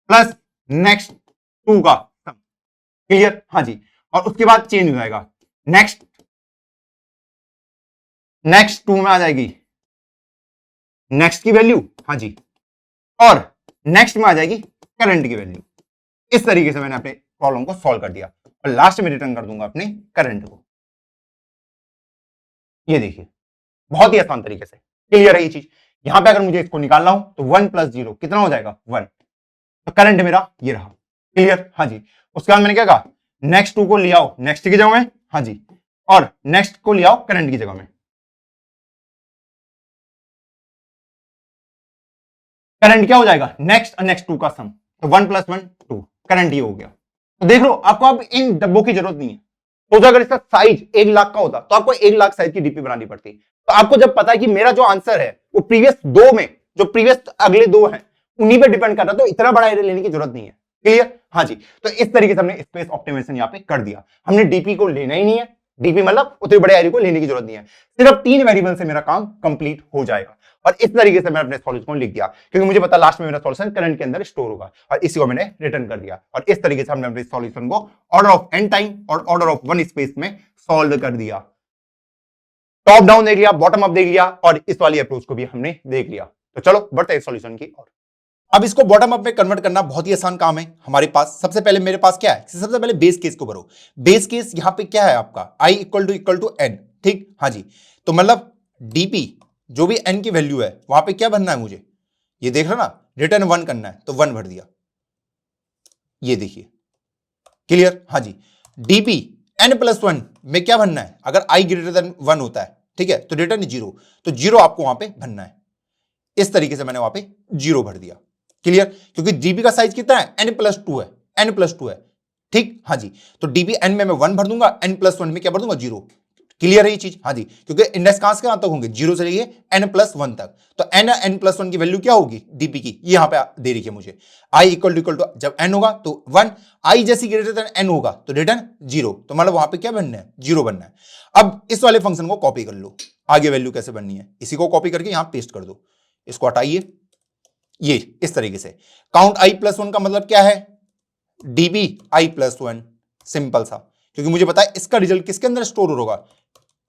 S1: प्लस नेक्स्ट टू का सम। क्लियर? हाँ जी, और उसके बाद चेंज हो जाएगा, नेक्स्ट टू में आ जाएगी नेक्स्ट की वैल्यू। हाँ जी, और नेक्स्ट में आ जाएगी करंट की वैल्यू। इस तरीके से मैंने अपने प्रॉब्लम को सॉल्व कर दिया और लास्ट में रिटर्न कर दूंगा अपने करंट को। ये देखिए, बहुत ही आसान तरीके से क्लियर है ये चीज। यहां पे अगर मुझे इसको निकालना हो तो 1 + 0 कितना हो जाएगा, 1। तो करंट मेरा ये रहा। क्लियर? हाँ जी, उसके बाद मैंने क्या कहा, नेक्स्ट टू को ले आओ नेक्स्ट की जगह में। हाँ जी, और नेक्स्ट को ले आओ करंट की जगह में। करंट क्या हो जाएगा, नेक्स्ट और नेक्स्ट टू का सम, तो 1 + 1 2, करंट ये हो गया। तो देख लो, आपको अब इन डब्बों की जरूरत नहीं है। तो अगर इसका साइज 1 लाख का होता तो आपको 1 लाख साइज की डीपी बनानी पड़ती। तो आपको जब पता है कि मेरा जो आंसर है वो प्रीवियस दो में, जो प्रीवियस अगले दो हैं उन्हीं पे डिपेंड कर रहा, तो इतना बड़ा एरिया लेने की जरूरत नहीं है। क्लियर? हाँ जी, तो इस तरीके से हमने स्पेस ऑप्टिमाइजेशन यहाँ पे कर दिया। हमने डीपी को लेना ही नहीं है, डीपी मतलब उतने बड़े एरिया को लेने की जरूरत नहीं है, सिर्फ 3 वेरिएबल से मेरा काम कंप्लीट हो जाएगा। और इस तरीके से मैंने अपने सॉल्यूशन को लिख दिया, क्योंकि मुझे पता लास्ट में मेरा सॉल्यूशन करंट के अंदर स्टोर होगा, और इसी को मैंने रिटर्न कर दिया। और इस तरीके से हमने अपने सॉल्यूशन को ऑर्डर ऑफ n टाइम और ऑर्डर ऑफ 1 स्पेस में सॉल्व कर दिया। टॉप डाउन देख लिया, बॉटम अप देख लिया, और इस वाली अप्रोच को भी हमने देख लिया। तो चलो बढ़ते हैं सॉल्यूशन की ओर।
S2: अब इसको बॉटम अप में कन्वर्ट करना बहुत ही आसान काम है हमारे पास। सबसे पहले मेरे पास क्या है, सबसे पहले बेस केस को भरो। बेस केस यहां पे क्या है आपका, i = n। ठीक, हाँ जी, तो मतलब डीपी जो भी n की वैल्यू है वहां पे क्या भरना है मुझे, ये देख रहा ना, रिटर्न 1 करना है, तो 1 भर दिया। ये देखिए, क्लियर? हाँ जी, डीपी n+1 में क्या भरना है, अगर i > 1 होता है, ठीक है, तो रिटर्न 0, तो 0 आपको वहां पे भरना है। इस तरीके से मैंने वहां पे 0 भर दिया। क्लियर? क्योंकि डीपी का साइज कितना है, n+2 है, n+2 है। ठीक, हाँ जी, तो डीपी n में मैं 1 भर दूंगा, n+1 में क्या भर दूंगा, 0। क्लियर है ये चीज? हाँ जी, क्योंकि इंडेक्स कहां से कहां तक होंगे, 0 से लेके n+1 तक, तो n+1 की वैल्यू क्या होगी डीपी की, ये यहां पे दे रही है मुझे। i = जब n होगा तो 1, i जैसी ग्रेटर देन n होगा तो रिटर्न 0, तो मतलब वहां पे क्या बनना है, 0 बनना है। अब इस वाले फंक्शन को कॉपी कर लो, आगे वैल्यू कैसे बननी है, इसी को कॉपी करके यहां पेस्ट कर दो। इसको हटाइए, ये इस तरीके से। काउंट i+1 का मतलब क्या है, db i+1, सिंपल सा, क्योंकि मुझे पता है इसका रिजल्ट किसके अंदर स्टोर होगा,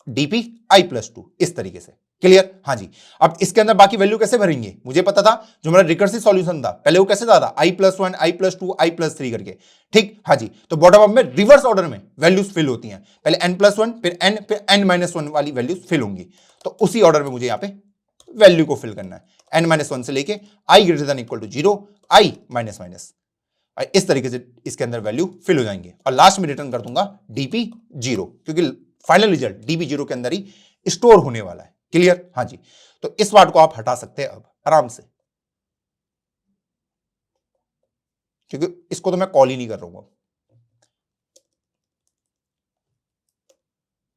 S2: dp i+2, इस तरीके से। क्लियर? हाँ जी, अब इसके अंदर बाकी वैल्यू कैसे भरेंगे, मुझे पता था जो मेरा रिकर्सिव सॉल्यूशन था पहले वो कैसे था, i+1 i+2 i+3 करके। ठीक, हाँ जी, तो बॉटम अप में रिवर्स ऑर्डर में वैल्यूज फिल होती हैं, पहले n+1 फिर n फिर n-1 वाली वैल्यूज फिल होंगी, तो उसी ऑर्डर में मुझे यहां पे वैल्यू को फिल करना है, n-1 से लेके i > 0, i-, इस तरीके से इसके अंदर वैल्यू फिल हो जाएंगे, और लास्ट में रिटर्न कर दूंगा dp 0, क्योंकि फाइनल रिजल्ट dp 0 के अंदर ही स्टोर होने वाला है। क्लियर? हाँ जी, तो इस पार्ट को आप हटा सकते हैं अब आराम से। क्योंकि इसको तो मैं कॉल ही नहीं कर रहा हूं।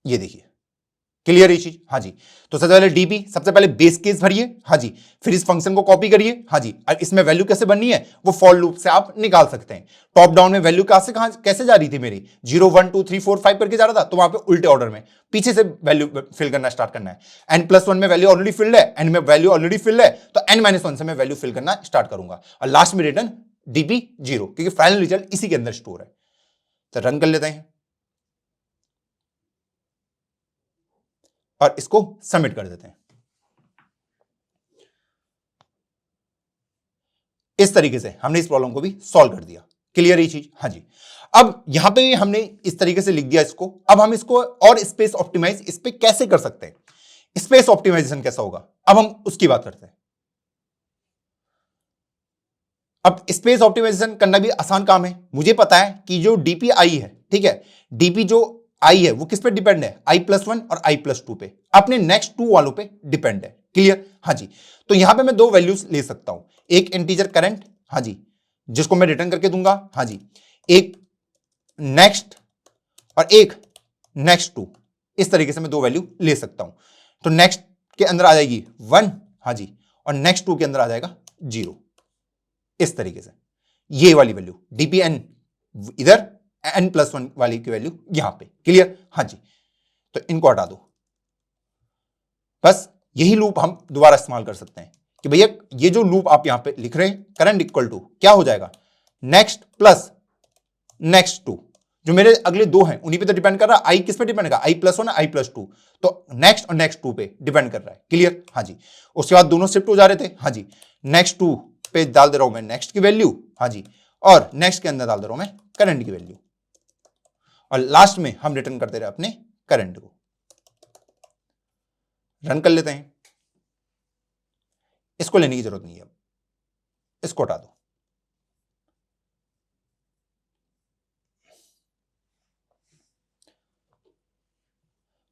S2: ये देखिए, क्लियर ये चीज? हाँ जी। तो सबसे पहले डीपी, सबसे पहले बेस केस भरिए, हाँ जी, फिर इस फंक्शन को कॉपी करिए, हाँ जी। अब इसमें वैल्यू कैसे बननी है वो फॉर लूप से आप निकाल सकते हैं। टॉप डाउन में वैल्यू कहां कैसे जा रही थी मेरी, 0 1 2 3 4 5 करके जा रहा था, तो वहां पे उल्टे ऑर्डर में पीछे से वैल्यू फिल करना स्टार्ट करना है। n+1 में वैल्यू ऑलरेडी फिल्ड है, n में वैल्यू ऑलरेडी फिल्ड है, तो n-1 से मैं वैल्यू फिल करना स्टार्ट करूंगा और लास्ट में रिटर्न डीपी 0, क्योंकि फाइनल रिजल्ट इसी के अंदर स्टोर है। तो रन कर लेते हैं और इसको सबमिट कर देते हैं। इस तरीके से हमने इस प्रॉब्लम को भी सॉल्व कर दिया। क्लियर ये चीज? हाँ जी। अब यहां पे हमने इस तरीके से लिख दिया इसको। अब हम इसको और स्पेस ऑप्टिमाइज इस पे कैसे कर सकते हैं, स्पेस ऑप्टिमाइजेशन कैसा होगा, अब हम उसकी बात करते हैं। अब स्पेस ऑप्टिमाइजेशन करना भी आसान काम है। मुझे पता है कि जो डीपी आई है, ठीक है, डीपी जो आई है वो किस पे डिपेंड है, i+1 और i+2 पे, अपने नेक्स्ट 2 वालों पे डिपेंड है। क्लियर? हाँ जी। तो यहां पे मैं 2 वैल्यूज ले सकता हूं, एक इंटीजर करंट, हाँ जी, जिसको मैं रिटर्न करके दूंगा, हाँ जी, एक नेक्स्ट और एक नेक्स्ट 2। इस तरीके से मैं 2 वैल्यू ले सकता हूं। तो नेक्स्ट के अंदर आ जाएगी 1, हाँ जी, और नेक्स्ट 2 के अंदर आ जाएगा 0। इस तरीके से ये वाली वैल्यू dpn इधर, n+1 वाली की वैल्यू यहां पे। क्लियर? हाँ जी। तो इनको हटा दो, बस यही लूप हम दोबारा इस्तेमाल कर सकते हैं कि भैया ये जो लूप आप यहां पे लिख रहे हैं, करंट इक्वल टू क्या हो जाएगा, नेक्स्ट प्लस नेक्स्ट 2। जो मेरे अगले 2 हैं उन्हीं पे तो डिपेंड कर रहा है। आई किस पे डिपेंड कर, i+1 i+2, तो नेक्स्ट और नेक्स्ट 2 पे डिपेंड कर रहा है। क्लियर? हाँ जी। उसके बाद दोनों शिफ्ट हो जा रहे थे, हाँ जी, नेक्स्ट 2 पे डाल दे रहा हूं मैं नेक्स्ट की वैल्यू, हाँ जी, और नेक्स्ट के अंदर डाल दे रहा हूं मैं करंट की वैल्यू, और लास्ट में हम रिटर्न करते रहे अपने करंट को। रन कर लेते हैं। इसको लेने की जरूरत नहीं है, अब इसको हटा दो।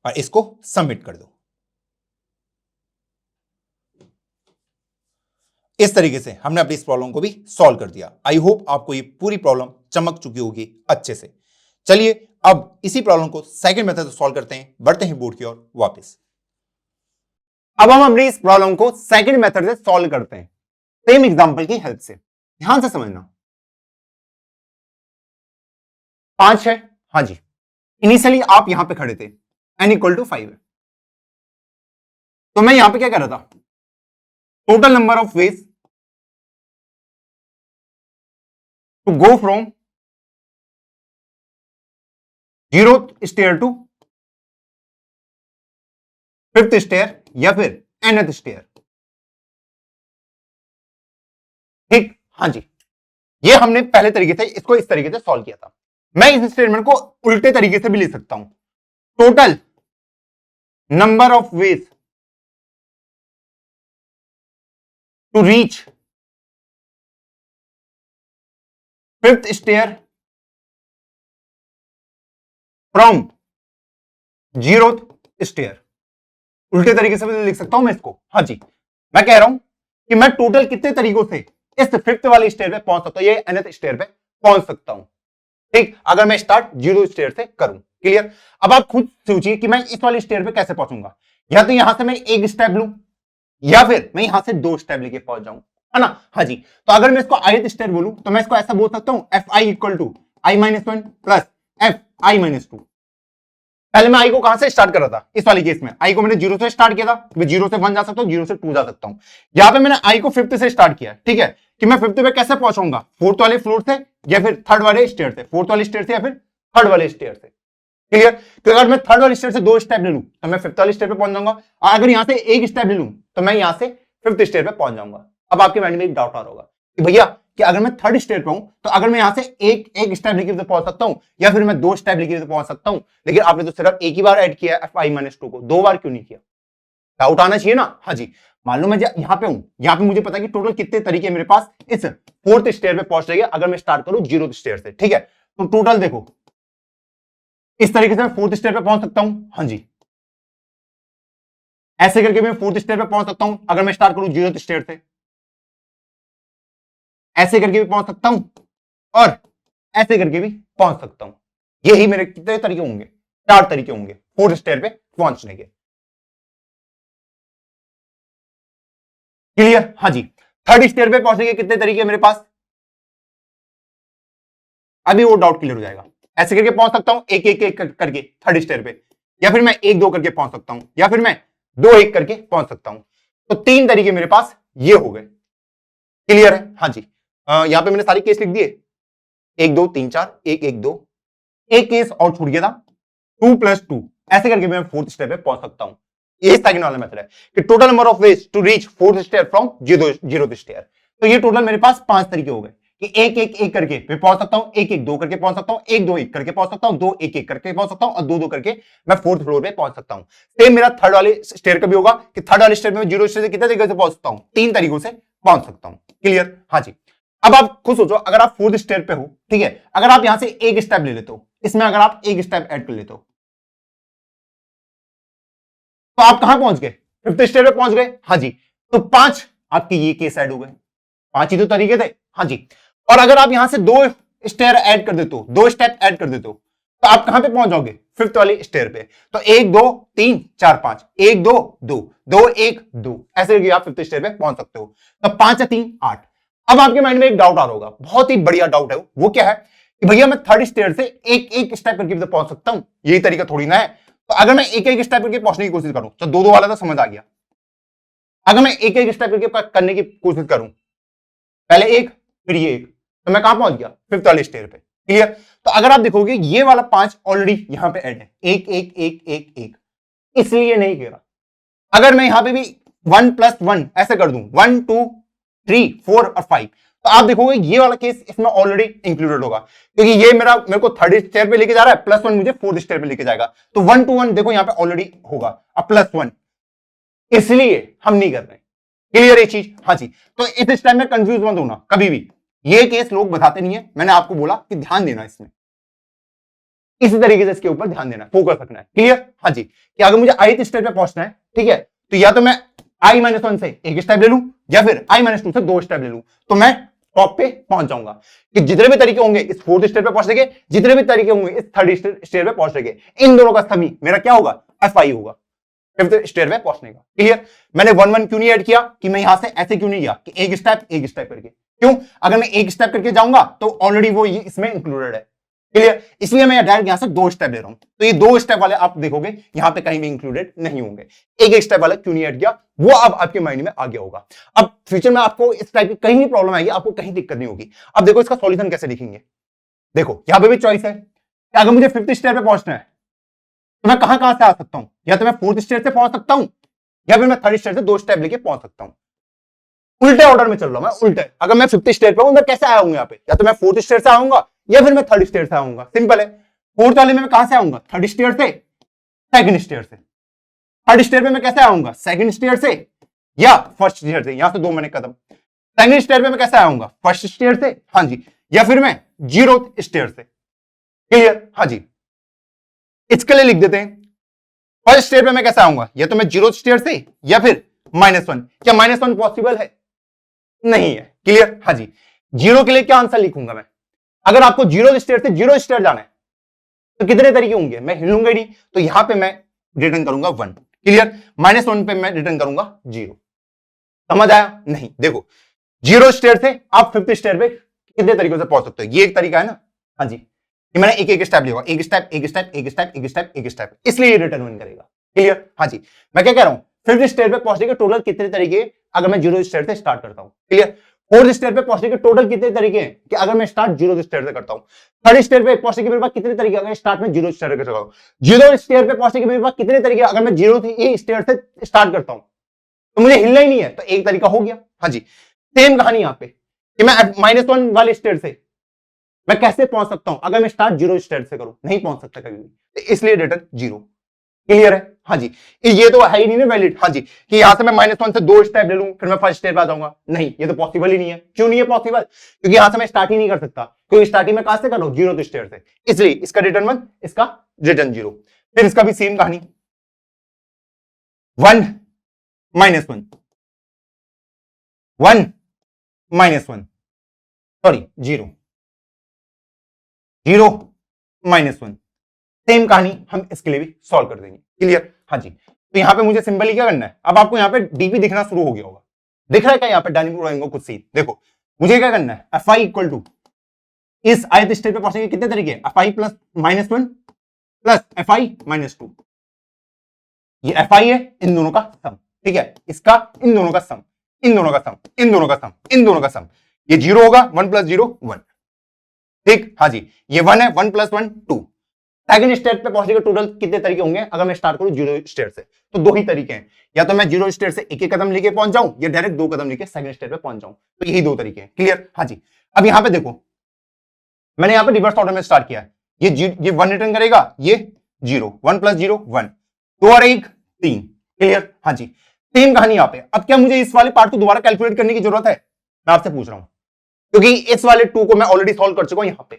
S2: और इसको सबमिट कर दो। इस तरीके से हमने अपनी इस प्रॉब्लम को भी सॉल्व कर दिया। आई होप आपको ये पूरी प्रॉब्लम चमक चुकी होगी अच्छे से। चलिए अब इसी प्रॉब्लम को सेकंड मेथड से सॉल्व करते हैं, बढ़ते हैं बोर्ड की ओर वापस।
S1: अब हम अपनी इस प्रॉब्लम को सेकंड मेथड से सॉल्व करते हैं, सेम एग्जांपल की हेल्प से। ध्यान से समझना। 5 है, हाँ जी, इनिशियली आप यहां पे खड़े थे, n=5 है, तो मैं यहां पे क्या कर रहा था, total number of ways to go from 0th stair to 5th stair या फिर nth स्टेयर। ठीक, हाँ जी, ये हमने पहले तरीके से इसको इस तरीके से सॉल्व किया था। मैं इस स्टेटमेंट को उल्टे तरीके से भी लिख सकता हूं, total number of ways to reach 5th stair from 0th stair. उल्टे तरीके से भी लिख सकता हूं मैं इसको। हाँ जी, मैं कह रहा हूं कि मैं टोटल कितने तरीकों से इस 5th वाले स्टेयर पे पहुंच सकता हूं, ये nth स्टेयर पे पहुंच सकता हूं। ठीक, अगर मैं स्टार्ट 0 स्टेयर से करूं। क्लियर? अब आप खुद सोचिए कि मैं इस वाले स्टेयर पे कैसे पहुंचूंगा। या तो यहां से मैं एक स्टेप लूं या फिर मैं यहां से 2 स्टेप लेके पहुंच जाऊं, है ना? हाँ जी। तो अगर मैं इसको ith स्टेयर बोलूं तो मैं इसको ऐसा बोल सकता हूं, fi = i-1 प्लस fi-2। पहले मैं आई को कहां से स्टार्ट कर रहा था, इस वाले केस में आई को मैंने 0 से स्टार्ट किया था, मैं 0 से 1 जा सकता हूं, 0 से 2 जा सकता हूं। यहां पे मैंने आई को 5th से स्टार्ट किया, ठीक है, कि मैं 5th पे कैसे पहुंचाऊंगा, 4th वाले फ्लोर से या फिर 3rd वाले स्टेयर से, 4th वाले स्टेयर से या फिर 3rd वाले स्टेयर से। क्लियर? तो अगर मैं 3rd वाले स्टेयर से 2 स्टेप ले लूं तो मैं 5th वाले स्टेयर पे पहुंच जाऊंगा, और अगर यहां से एक स्टेप ले लूं तो मैं यहां से 5th स्टेयर पे पहुंच जाऊंगा। अब आपके माइंड में एक डाउट आ रहा होगा कि भैया कि अगर मैं 3rd स्टेयर पे हूं तो अगर मैं यहां से एक स्टेप लेके तो पहुंच सकता हूं या फिर मैं 2 स्टेप लेके तो पहुंच सकता हूं, लेकिन आपने तो सिर्फ एक ही बार ऐड किया fi-2 को, 2 बार क्यों नहीं किया? डाउट आना चाहिए ना। हाँ जी, मान लो मैं यहां पे हूं, यहां पे मुझे पता है कि टोटल कितने तरीके मेरे पास इस 4th स्टेयर पे पहुंचने के, अगर मैं स्टार्ट करूं 0th स्टेयर से। ठीक है, तो टोटल देखो इस तरीके से मैं 4th स्टेयर पे पहुंच सकता हूं, हाँ जी, ऐसे करके मैं 4th स्टेयर पे पहुंच सकता हूं अगर मैं स्टार्ट करूं 0th स्टेयर से, ऐसे करके भी पहुंच सकता हूं, और ऐसे करके भी पहुंच सकता हूं। यही मेरे कितने तरीके होंगे, 4 तरीके होंगे फोर्थ स्टेयर पे पहुंचने के। क्लियर? हाँ जी। थर्ड स्टेयर पे पहुंचने के कितने तरीके मेरे पास, अभी वो डाउट क्लियर हो जाएगा। ऐसे करके पहुंच सकता हूं, एक एक एक करके थर्ड स्टेयर पे, या फिर मैं एक दो करके पहुंच सकता हूं, या फिर मैं दो एक करके पहुंच सकता हूं। तो 3 तरीके मेरे पास ये हो गए। क्लियर है? हाँ जी। यहां पे मैंने सारी केस लिख दिए, 1 2 3 4, 1 1 2, एक केस और छूट गया था 2 + 2। ऐसे करके मैं फोर्थ स्टेप पे पहुंच सकता हूं। ये सेकंड वाला मेथड है कि total number of ways to reach fourth step from zero stair. तो ये टोटल मेरे पास 5 तरीके हो गए कि एक एक एक करके मैं पहुंच सकता हूं, एक एक दो करके पहुंच सकता हूं, एक दो एक करके पहुंच सकता हूं, दो एक एक करके पहुंच सकता हूं, और दो दो करके मैं फोर्थ फ्लोर पे पहुंच सकता हूं। सेम मेरा थर्ड वाले स्टेयर का भी होगा कि थर्ड वाले स्टेयर में जीरो स्टेयर से कितने तरीके से पहुंच सकता हूं, 3 तरीकों से पहुंच सकता हूं। क्लियर? हाँ जी। अब आप खुद सोचो, अगर आप फोर्थ स्टेयर पे हो, ठीक है, अगर आप यहां से एक स्टेप ले लेते हो, इसमें अगर आप एक स्टेप ऐड कर लेते हो, तो आप कहां पहुंच गए, फिफ्थ स्टेयर पे पहुंच गए। हाँ जी। तो 5 आपके ये केस ऐड हो गए, 5 ही तो तरीके थे। हाँ जी। और अगर आप यहां से 2 स्टेयर ऐड कर देते हो, 2 स्टेप ऐड कर देते हो, तो आप कहां पे पहुंच जाओगे, फिफ्थ वाली स्टेयर पे। तो 1 2 3 4 5, 1 2 2 2 1 2, ऐसे करके आप फिफ्थ स्टेयर पे पहुंच सकते हो। तो 5 या 3 8। अब आपके माइंड में एक डाउट आ रहा होगा, बहुत ही बढ़िया डाउट है वो क्या है कि भैया मैं थर्ड स्टेयर से एक एक स्टेप करके भी तो पहुंच सकता हूं, यही तरीका थोड़ी ना है। तो अगर मैं एक एक स्टेप करके पहुंचने की कोशिश करूं, तो दो दो वाला तो समझ आ गया। अगर मैं एक एक स्टेप करके करने की कोशिश करूं, पहले एक फिर ये एक, तो मैं कहां पहुंच गया, फिफ्थ वाले स्टेयर पे। क्लियर? तो अगर आप देखोगे ये वाला 5 ऑलरेडी यहां पे ऐड है, एक एक एक एक एक, इसलिए नहीं कह रहा। अगर मैं यहां पे भी 1 + 1 ऐसे कर दूं, 1 2 3 4 और 5, तो आप देखोगे ये वाला केस इसमें ऑलरेडी इंक्लूडेड होगा, क्योंकि ये मेरे को थर्ड स्टेयर पे लेके जा रहा है, +1 मुझे फोर्थ स्टेयर पे लेके जाएगा। तो 1 to 1 देखो यहां पे ऑलरेडी होगा, अब +1, इसलिए हम नहीं कर रहे। क्लियर ये चीज? हाँ जी। तो इस टाइम में कंफ्यूज मत होना कभी भी, ये केस लोग बताते नहीं है, मैंने आपको बोला कि ध्यान देना इसमें, इसी तरीके से इसके ऊपर ध्यान देना, फोकस रखना है। क्लियर? हाँ जी। कि अगर मुझे i स्टेप पे पहुंचना है, ठीक है, तो या तो मैं i-1 से एक स्टेप ले लूं, या फिर i-2 से 2 स्टेप ले लूं, तो मैं टॉप पे पहुंच जाऊंगा। कि जितने भी तरीके होंगे इस फोर्थ स्टेप पे पहुंचने के, जितने भी तरीके होंगे इस थर्ड स्टेप पे पहुंचने के, इन दोनों का समी मेरा क्या होगा, fi होगा, फिफ्थ स्टेयर पे पहुंचने का। क्लियर? मैंने 1 1 क्यों नहीं ऐड किया, कि मैं यहां से ऐसे क्यों नहीं गया कि एक स्टेप करके, क्यों, अगर मैं एक स्टेप करके जाऊंगा तो ऑलरेडी वो ये इसमें इंक्लूडेड है। क्लियर? इसलिए मैं डायरेक्ट यहां से 2 स्टेप ले रहा हूं, तो ये 2 स्टेप वाले आप देखोगे यहां पे कहीं भी इंक्लूडेड नहीं होंगे। एक स्टेप वाला क्यों नहीं ऐड किया, वो अब आपके माइंड में आ गया होगा। अब फ्यूचर में आपको इस टाइप की कहीं भी प्रॉब्लम आएगी, आपको कहीं दिक्कत नहीं होगी। अब देखो इसका सॉल्यूशन कैसे लिखेंगे, देखो यहां पे भी चॉइस है कि अगर मुझे फिफ्थ स्टेप पे पहुंचना है, तो मैं कहां कहां से आ सकता हूं, या तो मैं फोर्थ स्टेयर से पहुंच सकता हूं, या फिर मैं थर्ड स्टेयर से 2 स्टेप लेके पहुंच सकता हूं। उल्टे ऑर्डर में चल रहा हूं मैं, उल्टे। अगर मैं फिफ्थ स्टेयर पे हूं, मैं कैसे आऊंगा यहाँ पे, या तो मैं फोर्थ स्टेयर से आऊंगा, या फिर मैं थर्ड स्टेयर से आऊंगा। सिंपल है। फोर्थ वाले में मैं कहां से आऊंगा, थर्ड स्टेयर से, सेकंड स्टेयर से। थर्ड स्टेयर पे मैं कैसे आऊंगा, सेकंड स्टेयर से या फर्स्ट स्टेयर से, यहां से 2 मैंने कदम। सेकंड स्टेयर पे मैं कैसे आऊंगा, फर्स्ट स्टेयर से, हाँ जी, या फिर मैं जीरो स्टेयर से। क्लियर? हाँ जी। इसके लिए लिख देते हैं, फर्स्ट स्टेयर पे मैं कैसे आऊंगा, या तो मैं जीरो स्टेयर से, या फिर -1। क्या -1 पॉसिबल है, नहीं है। क्लियर? हाँ जी। जीरो के लिए क्या आंसर लिखूंगा मैं, अगर आपको जीरो स्टेयर से जीरो स्टेयर जाना है, तो कितने तरीके होंगे, मैं हिलूंगा ही नहीं, तो यहां पे मैं रिटर्न करूंगा 1। क्लियर? -1 पे मैं रिटर्न करूंगा 0। समझ आया? नहीं। देखो, जीरो स्टेयर से आप फिफ्थ स्टेयर पे कितने तरीकों से पहुंच सकते हो, ये एक तरीका है ना। हाँ जी। कि मैंने एक एक स्टेप लिया, एक स्टेप एक स्टेप एक स्टेप एक स्टेप एक स्टेप, इसलिए रिटर्न वन करेगा। क्लियर? हाँ जी। मैं क्या कह रहा हूं, फिफ्थ स्टेयर पे पहुंचने के टोटल कितने तरीके, अगर मैं जीरो स्टेयर से स्टार्ट करता हूं। क्लियर? फोर्थ स्टेयर पे पहुंचने के टोटल कितने तरीके हैं कि अगर मैं स्टार्ट जीरो स्टेयर से करता हूं। थर्ड स्टेयर पे पहुंचने के मेरे पास कितने तरीके, अगर स्टार्ट में जीरो स्टेयर से करता हूं। जीरो स्टेयर पे पहुंचने के मेरे पास कितने तरीके, अगर मैं जीरो स्टेयर से स्टार्ट करता हूं, तो मुझे हिलना ही नहीं है, तो एक तरीका हो गया। हाँ जी। सेम कहानी यहां पे कि मैं -1 वाले स्टेयर से मैं कैसे पहुंच सकता हूं, अगर मैं स्टार्ट जीरो स्टेयर से करूं, नहीं पहुंच सकता कभी भी, तो इसलिए रिटर्न 0। क्लियर है? हाँ जी। ये तो है ही नहीं ना वैलिड। हाँ जी। कि यहां से मैं -1 से 2 स्टेप ले लूं, फिर मैं फर्स्ट स्टेप आ जाऊंगा, नहीं, ये तो पॉसिबल ही नहीं है। क्यों नहीं है पॉसिबल, क्योंकि यहां से मैं स्टार्ट ही नहीं कर सकता, क्योंकि स्टार्टिंग में कहां से कर रहा हूं, जीरो स्टेयर से, इसलिए इसका रिटर्न 1, इसका रिटर्न 0। फिर इसका भी सेम कहानी, 1 -1 1 -1, सॉरी 0। 0 -1। सेम कहानी हम इसके लिए भी सॉल्व कर देंगे। क्लियर? हाँ जी। तो यहां पे मुझे सिंपली क्या करना है, अब आपको यहां पे डीपी दिखना शुरू हो गया होगा, दिख रहा है क्या यहां पे डायनेमिक प्रोग्रामिंग को कुछ सीन? देखो मुझे क्या करना है, एफ आई इक्वल टू, इस आयत स्टेट पे पहुंचने के कितने तरीके हैं, F I plus -1 plus F I -2। ये एफ आई है, इन दोनों का सम, ठीक है, इसका इन दोनों का सम, इन दोनों का सम, इन दोनों का सम, इन दोनों का सम, ये 0 होगा, 1 + 0 1। ठीक, हाँ जी, ये 1 है, 1 + 1 2। सेकंड स्टेट पे पहुंचने के टोटल कितने तरीके होंगे अगर मैं स्टार्ट करूं 0 स्टेट से? तो दो ही तरीके हैं, या तो मैं 0 स्टेट से एक कदम लेके पहुंच जाऊं, या डायरेक्ट 2 कदम लेके सेकंड स्टेट पे पहुंच जाऊं। तो यही दो तरीके हैं। क्लियर? हाँ जी। अब यहां पे देखो, मैंने यहां पे रिवर्स ऑर्डर में स्टार्ट किया है, ये 1 रिटर्न करेगा, ये 0, 1 + 0 1, 2 और 1 3। क्लियर? हाँ जी। सेम कहानी यहां पे। अब क्या मुझे इस वाले पार्ट को दोबारा कैलकुलेट करने की जरूरत है? मैं आपसे पूछ रहा हूं, क्योंकि इस वाले 2 को मैं ऑलरेडी सॉल्व कर चुका हूं यहां पे,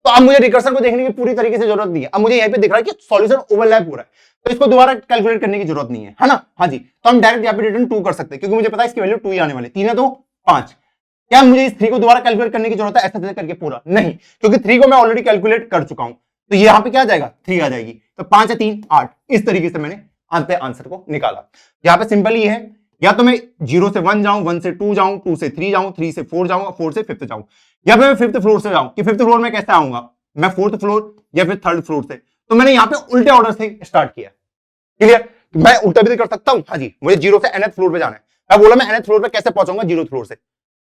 S1: तो अब मुझे रिकर्सन को देखने की पूरी तरीके से जरूरत नहीं है। अब मुझे यहां पे दिख रहा है कि सॉल्यूशन ओवरलैप हो रहा है, तो इसको दोबारा कैलकुलेट करने की जरूरत नहीं है ना? हाँ जी। तो हम डायरेक्ट यहां पे रिटर्न 2 कर सकते हैं, क्योंकि मुझे पता है इसकी वैल्यू 2 ही आने वाली, 3 है तो 5। क्या मुझे इस 3 को दोबारा कैलकुलेट करने की जरूरत है ऐसे करके? पूरा नहीं, क्योंकि 3 को मैं ऑलरेडी कैलकुलेट कर चुका हूं। तो यहां पे क्या आ जाएगा, 3 आ जाएगी। तो 5 है 3 8। इस तरीके से मैंने आंसर को निकाला। यहां पे सिंपल ही है, या तो मैं 0 से 1 जाऊं, 1 से 2 जाऊं, 2 से 3 जाऊं, 3 से 4 जाऊं, 4 से 5 जाऊं, या फिर मैं 5th फ्लोर से जाऊं, कि 5th फ्लोर में कैसे आऊंगा, मैं 4th फ्लोर या फिर 3rd फ्लोर से। तो मैंने यहां पे उल्टे ऑर्डर से स्टार्ट किया। क्लियर? मैं उल्टा भी कर सकता हूं। हाँ जी, मुझे 0 से nth फ्लोर पे जाना है, मैं बोला मैं nth फ्लोर पे कैसे पहुंचाऊंगा 0th फ्लोर से।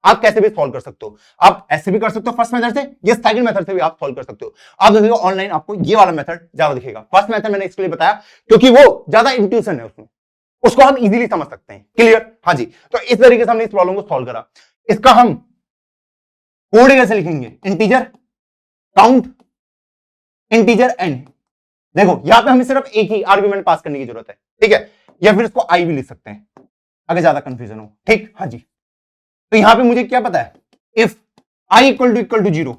S1: आप कैसे भी सॉल्व कर सकते हो, आप ऐसे भी कर सकते हो फर्स्ट मेथड से, या सेकंड मेथड से भी आप सॉल्व कर सकते हो। आप देखिएगा ऑनलाइन आपको ये वाला मेथड ज्यादा दिखेगा। फर्स्ट मेथड मैंने इसके लिए बताया क्योंकि वो ज्यादा इंट्यूशन है उसमें, उसको हम इजीली समझ सकते हैं। क्लियर? हाँ जी। तो इस तरीके से हमने इस प्रॉब्लम को सॉल्व करा। इसका हम कोड कैसे लिखेंगे, इंटीजर काउंट, इंटीजर एन। देखो यहां पे हमें सिर्फ एक ही आर्गुमेंट पास करने की जरूरत है, ठीक है, या फिर इसको आई भी लिख सकते हैं अगर ज्यादा कंफ्यूजन हो। ठीक, हाँ जी। तो यहां पे मुझे क्या पता है, इफ आई इक्वल टू 0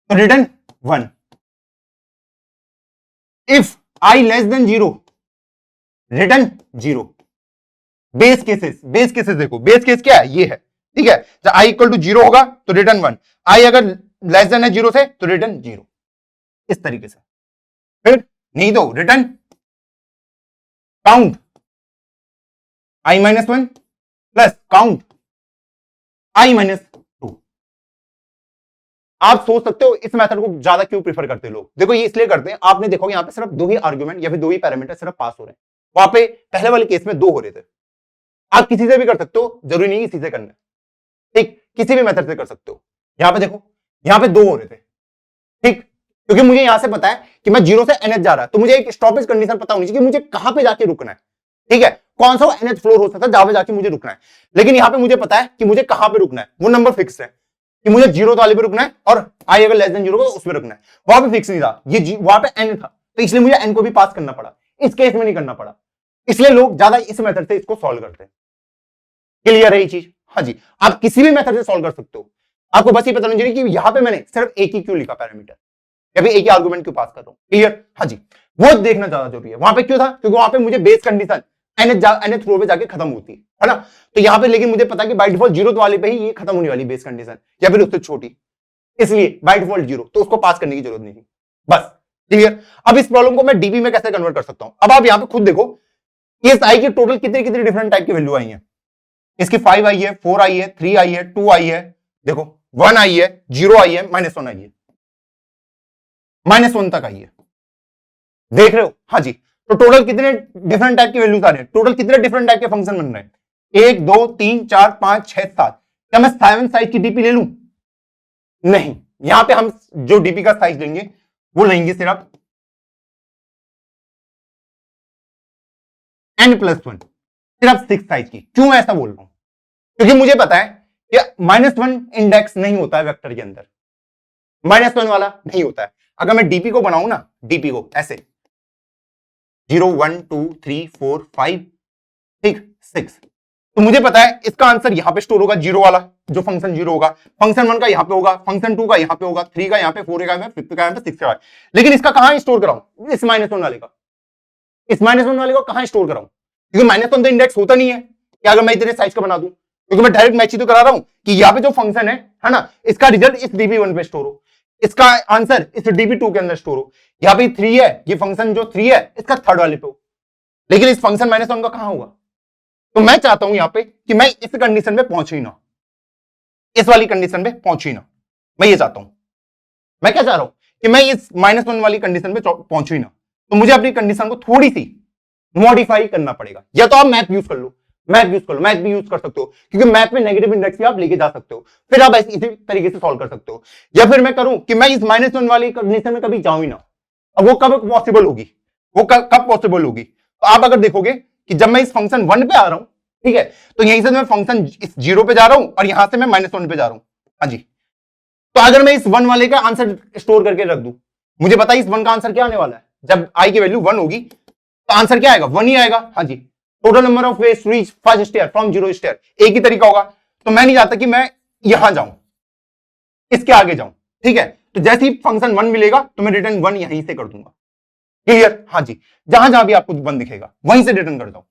S1: तो return 1, if I less then 0 return 0। Base cases देखो, बेस केस क्या है, ये है, ठीक है। जब आई इक्वल टू 0 होगा तो रिटर्न 1, आई अगर लेस देन है 0 से तो रिटर्न 0। इस तरीके से। फिर नहीं तो return count I -1 plus count I -2। आप सोच सकते हो इस मेथड को ज्यादा क्यों प्रेफर करते हैं लोग। देखो ये इसलिए करते हैं, आपने देखो यहां पे सिर्फ 2 ही आर्गुमेंट या फिर 2 ही पैरामीटर सिर्फ पास हो रहे हैं, वहां पे पहले वाले केस में 2 हो रहे थे। आप किसी से भी कर सकते हो, जरूरी नहीं इसी से करना है, ठीक, किसी भी मेथड से कर सकते हो। यहां पे देखो, यहां पे 2 हो रहे थे, ठीक, क्योंकि मुझे यहां से पता है कि मैं 0 से nth जा रहा है, तो मुझे एक स्टॉपेज कंडीशन पता होनी चाहिए कि मुझे कहां पे जाके रुकना है, ठीक है, कौन सा nth फ्लोर हो सकता है जहां पे जाके मुझे रुकना है। लेकिन यहां पे मुझे पता है कि मुझे कहां पे रुकना है, वो नंबर फिक्स है कि मुझे 0 वाले पे रुकना है, और आई अगर लेस देन 0 तो उस पर रुकना है। वहां पे फिक्स नहीं था, ये वहां पे n था, तो इसलिए मुझे n को भी पास करना पड़ा। इस केस में नहीं करना पड़ा, इसलिए लोग ज्यादा इस मेथड से इसको सॉल्व करते हैं। क्लियर है ये चीज? हाँ जी। आप किसी भी मेथड से सॉल्व कर सकते हो, आपको बस ये पता नहीं चाहिए कि यहां पे मैंने सिर्फ एक ही क्यों लिखा पैरामीटर, या फिर एक ही आर्गुमेंट क्यों पास कर रहा हूं। क्लियर? हाँ जी। वो देखना ज्यादा जरूरी है। वहां पे क्यों था, क्योंकि वहां पे मुझे बेस कंडीशन nth फ्लोर पे जाके खत्म होती है ना। तो यहां पे लेकिन मुझे पता है कि बाय डिफॉल्ट 0 वाले पे ही ये खत्म होने वाली बेस कंडीशन, या फिर उससे छोटी, इसलिए बाय डिफॉल्ट 0, तो उसको पास करने की जरूरत नहीं थी बस। क्लियर? अब इस प्रॉब्लम को मैं डीबी में कैसे कन्वर्ट कर सकता हूं। अब आप यहां पे खुद देखो कि इस आई की टोटल कितने कितने डिफरेंट टाइप की वैल्यू आई है। इसकी 5 आई है, 4 आई है, 3 आई है, 2 आई है, देखो 1 आई है, 0 आई है, -1 आई है, -1 तक आई है, देख रहे हो? हाँ जी। तो टोटल कितने डिफरेंट टाइप की वैल्यूज आ रहे हैं, टोटल कितने डिफरेंट टाइप के फंक्शन बन रहे हैं, 1 2 3 4 5 6 7। क्या मैं 7 साइज की डीपी ले लूं? नहीं, यहां पे हम जो डीपी का साइज लेंगे वो लेंगे सिर्फ n+1, सिर्फ 6 साइज की। क्यों ऐसा बोल रहा हूं, क्योंकि मुझे पता है कि -1 इंडेक्स नहीं होता है वेक्टर के अंदर, -1 वाला नहीं होता है। अगर मैं डीपी को बनाऊं ना, डीपी को ऐसे 0 1 2 3 4 5, ठीक, 6, तो मुझे पता है इसका आंसर यहां पे स्टोर होगा, 0 वाला जो फंक्शन 0 होगा, फंक्शन 1 का यहां पे होगा, फंक्शन 2 का यहां पे होगा, 3 का यहां पे, 4 का यहां पे, 5 का यहां पे, 6 का। लेकिन इसका कहां स्टोर कराऊं, इस -1 वाले का, इस -1 वाले को कहां स्टोर कराऊं, क्योंकि -1 तो इंडेक्स होता नहीं है कि अगर मैं इतने साइज का बना दूं, क्योंकि मैं डायरेक्ट मैच ही तो करा रहा हूं कि यहां पे जो फंक्शन है ना, इसका रिजल्ट इस db1 पे स्टोर हो। इसका आंसर इस dp2 के अंदर स्टोर हो। यहां पे 3 है, ये फंक्शन जो 3 है इसका थर्ड वाले पे हो, लेकिन इस फंक्शन -1 का कहां होगा? तो मैं चाहता हूं यहां पे कि मैं इस कंडीशन पे पहुंच ही ना, इस वाली कंडीशन पे पहुंच ही ना। मैं ये चाहता हूं, मैं क्या चाह रहा हूं कि मैं इस -1 वाली कंडीशन पे पहुंचू ही ना। तो मुझे अपनी कंडीशन को थोड़ी सी मॉडिफाई करना पड़ेगा। या तो आप मैथ यूज कर लो, मैथ भी यूज कर सकते हो, क्योंकि मैथ में नेगेटिव इंडेक्स भी आप लेके जा सकते हो, फिर आप इसी तरीके से सॉल्व कर सकते हो। या फिर मैं करूं कि मैं इस -1 वाली कंडीशन में कभी जाऊं ही ना। अब वो कब पॉसिबल होगी? वो कब पॉसिबल होगी? तो आप अगर देखोगे कि जब मैं इस फंक्शन 1 पे आ रहा हूं, ठीक है, तो यहीं से मैं फंक्शन इस 0 पे जा रहा हूं और यहां से मैं -1 पे जा रहा हूं। हाँ जी, तो अगर मैं इस 1 वाले का आंसर स्टोर करके रख दूं, मुझे पता है इस 1 का आंसर क्या आने वाला है। जब आई की वैल्यू 1 होगी तो आंसर क्या आएगा? 1 ही आएगा। हाँ जी, total number of ways to reach first stair from 0 stair, एक ही तरीका होगा। तो मैं नहीं चाहता कि मैं यहां जाऊं, इसके आगे जाऊं, ठीक है। तो जैसे ही फंक्शन 1 मिलेगा तो मैं रिटर्न 1 यहीं से कर दूंगा। क्लियर? हाँ जी, जहां जहां भी आपको 1 दिखेगा वहीं से रिटर्न कर जाऊं,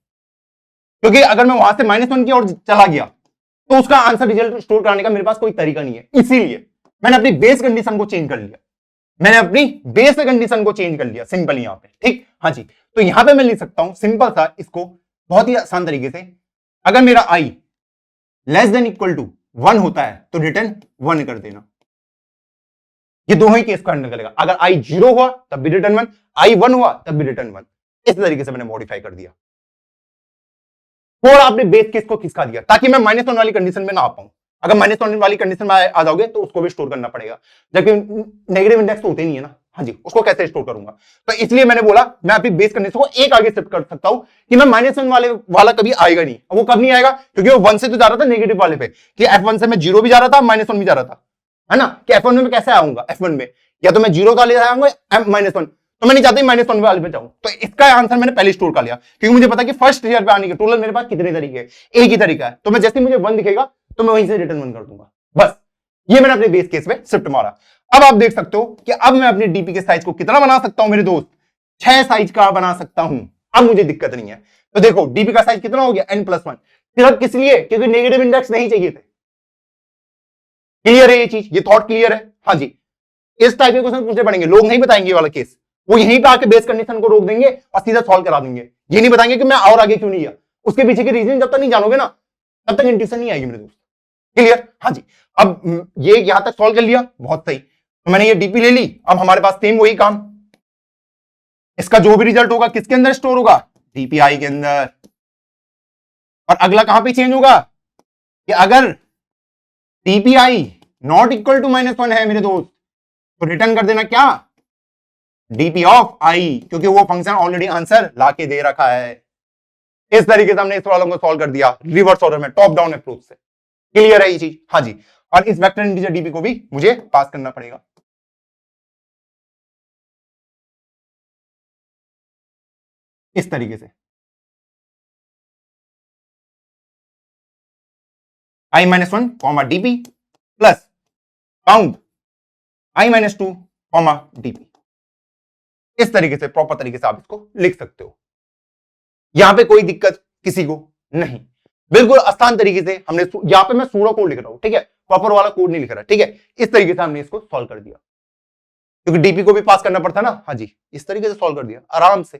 S1: क्योंकि अगर मैं वहां से -1 की ओर चला गया तो उसका आंसर रिजल्ट स्टोर करने का मेरे पास कोई तरीका नहीं है। इसीलिए मैंने अपनी बेस कंडीशन को चेंज कर लिया, मैंने अपनी बेस कंडीशन को चेंज कर लिया सिंपल यहां पे। ठीक, हाँ जी, तो यहां पे मैं लिख सकता हूं सिंपल सा इसको बहुत ही आसान तरीके से। अगर मेरा आई लेस देन इक्वल टू 1 होता है तो रिटर्न 1 कर देना। ये दोनों ही केस को हैंडल करेगा। अगर आई 0 हुआ तब भी रिटर्न 1, आई 1 हुआ तब भी रिटर्न 1। इस तरीके से मैंने मॉडिफाई कर दिया। थोड़ा आपने बेस केस को खिसका दिया ताकि मैं -1 वाली कंडीशन में ना आ पाऊं। अगर -1 वाली कंडीशन में आ जाओगे तो उसको भी स्टोर करना पड़ेगा, जबकि नेगेटिव इंडेक्स तो होते नहीं है ना। हाँ जी, उसको कैसे स्टोर करूंगा? तो इसलिए मैंने बोला मैं अपनी बेस कंडीशन को एक आगे शिफ्ट कर सकता हूं कि मैं -1 वाला कभी आएगा नहीं। वो कब नहीं आएगा? क्योंकि वो 1 से तो जा रहा था नेगेटिव वाले पे, कि F1 से मैं 0 भी जा रहा था, -1 भी जा रहा था, है ना। कि F1 में कैसे आऊंगा? F1 में या तो मैं 0 का ले आऊंगा -1, तो मैं नहीं चाहता -1 वाले पे जाऊं। तो इसका आंसर मैंने पहले स्टोर कर लिया, क्योंकि मुझे पता कि फर्स्ट ईयर पे आने के टोटल मेरे पास कितने तरीके हैं, एक ही तरीका है। तो मैं जैसे मुझे 1 दिखेगा तो मैं वहीं से रिटर्न 1 कर दूंगा। बस ये मैंने अपने बेस केस में शिफ्ट मारा। अब आप देख सकते हो कि अब मैं अपनी डीपी के साइज को कितना बना सकता हूं मेरे दोस्त? 6 साइज का बना सकता हूं। अब मुझे दिक्कत नहीं है। तो देखो डीपी का साइज कितना हो गया? n+1। सिर्फ किस लिए? क्योंकि नेगेटिव इंडेक्स नहीं चाहिए थे। क्लियर है ये चीज? ये थॉट क्लियर है? हाँ जी, इस टाइप के क्वेश्चन पूछने पड़ेंगे, लोग नहीं बताएंगे ये वाला केस। वो यहीं पे आके बेस कंडीशन को रोक देंगे और सीधा सॉल्व करा देंगे। ये नहीं बताएंगे कि मैं और आगे क्यों नहीं गया। उसके पीछे की रीजन जब तक नहीं जानोगे ना तब तक इंट्यूशन नहीं आएगी मेरे दोस्त। क्लियर? हाँ जी, अब ये यहां तक सॉल्व कर लिया, बहुत सही। तो मैंने ये डीपी ले ली। अब हमारे पास सेम वही काम, इसका जो भी रिजल्ट होगा किसके अंदर स्टोर होगा? डीपीआई के अंदर। और अगला कहां पे चेंज होगा कि अगर डीपीआई नॉट इक्वल टू -1 है मेरे दोस्त तो रिटर्न कर देना क्या? डीपी ऑफ आई, क्योंकि वो फंक्शन ऑलरेडी आंसर लाके दे रखा है। इस तरीके से हमने इस प्रॉब्लम को सॉल्व कर दिया रिवर्स ऑर्डर में, टॉप डाउन अप्रोच से। क्लियर है ये चीज? हाँ जी, और इस वेक्टर इंटीजर डीपी को भी मुझे पास करना पड़ेगा। इस तरीके से i-1 comma DP plus count i-2 comma DP. इस तरीके से प्रॉपर तरीके से आप इसको लिख सकते हो। यहां पे कोई दिक्कत किसी को नहीं, बिल्कुल आसान तरीके से हमने यहां पे मैं सूडो कोड लिख रहा हूं, ठीक है, प्रॉपर वाला कोड नहीं लिख रहा, ठीक है। इस तरीके से हमने इसको सॉल्व कर दिया, क्योंकि डीपी को भी पास करना पड़ता ना। हाँ जी, इस तरीके से सॉल्व कर दिया आराम से,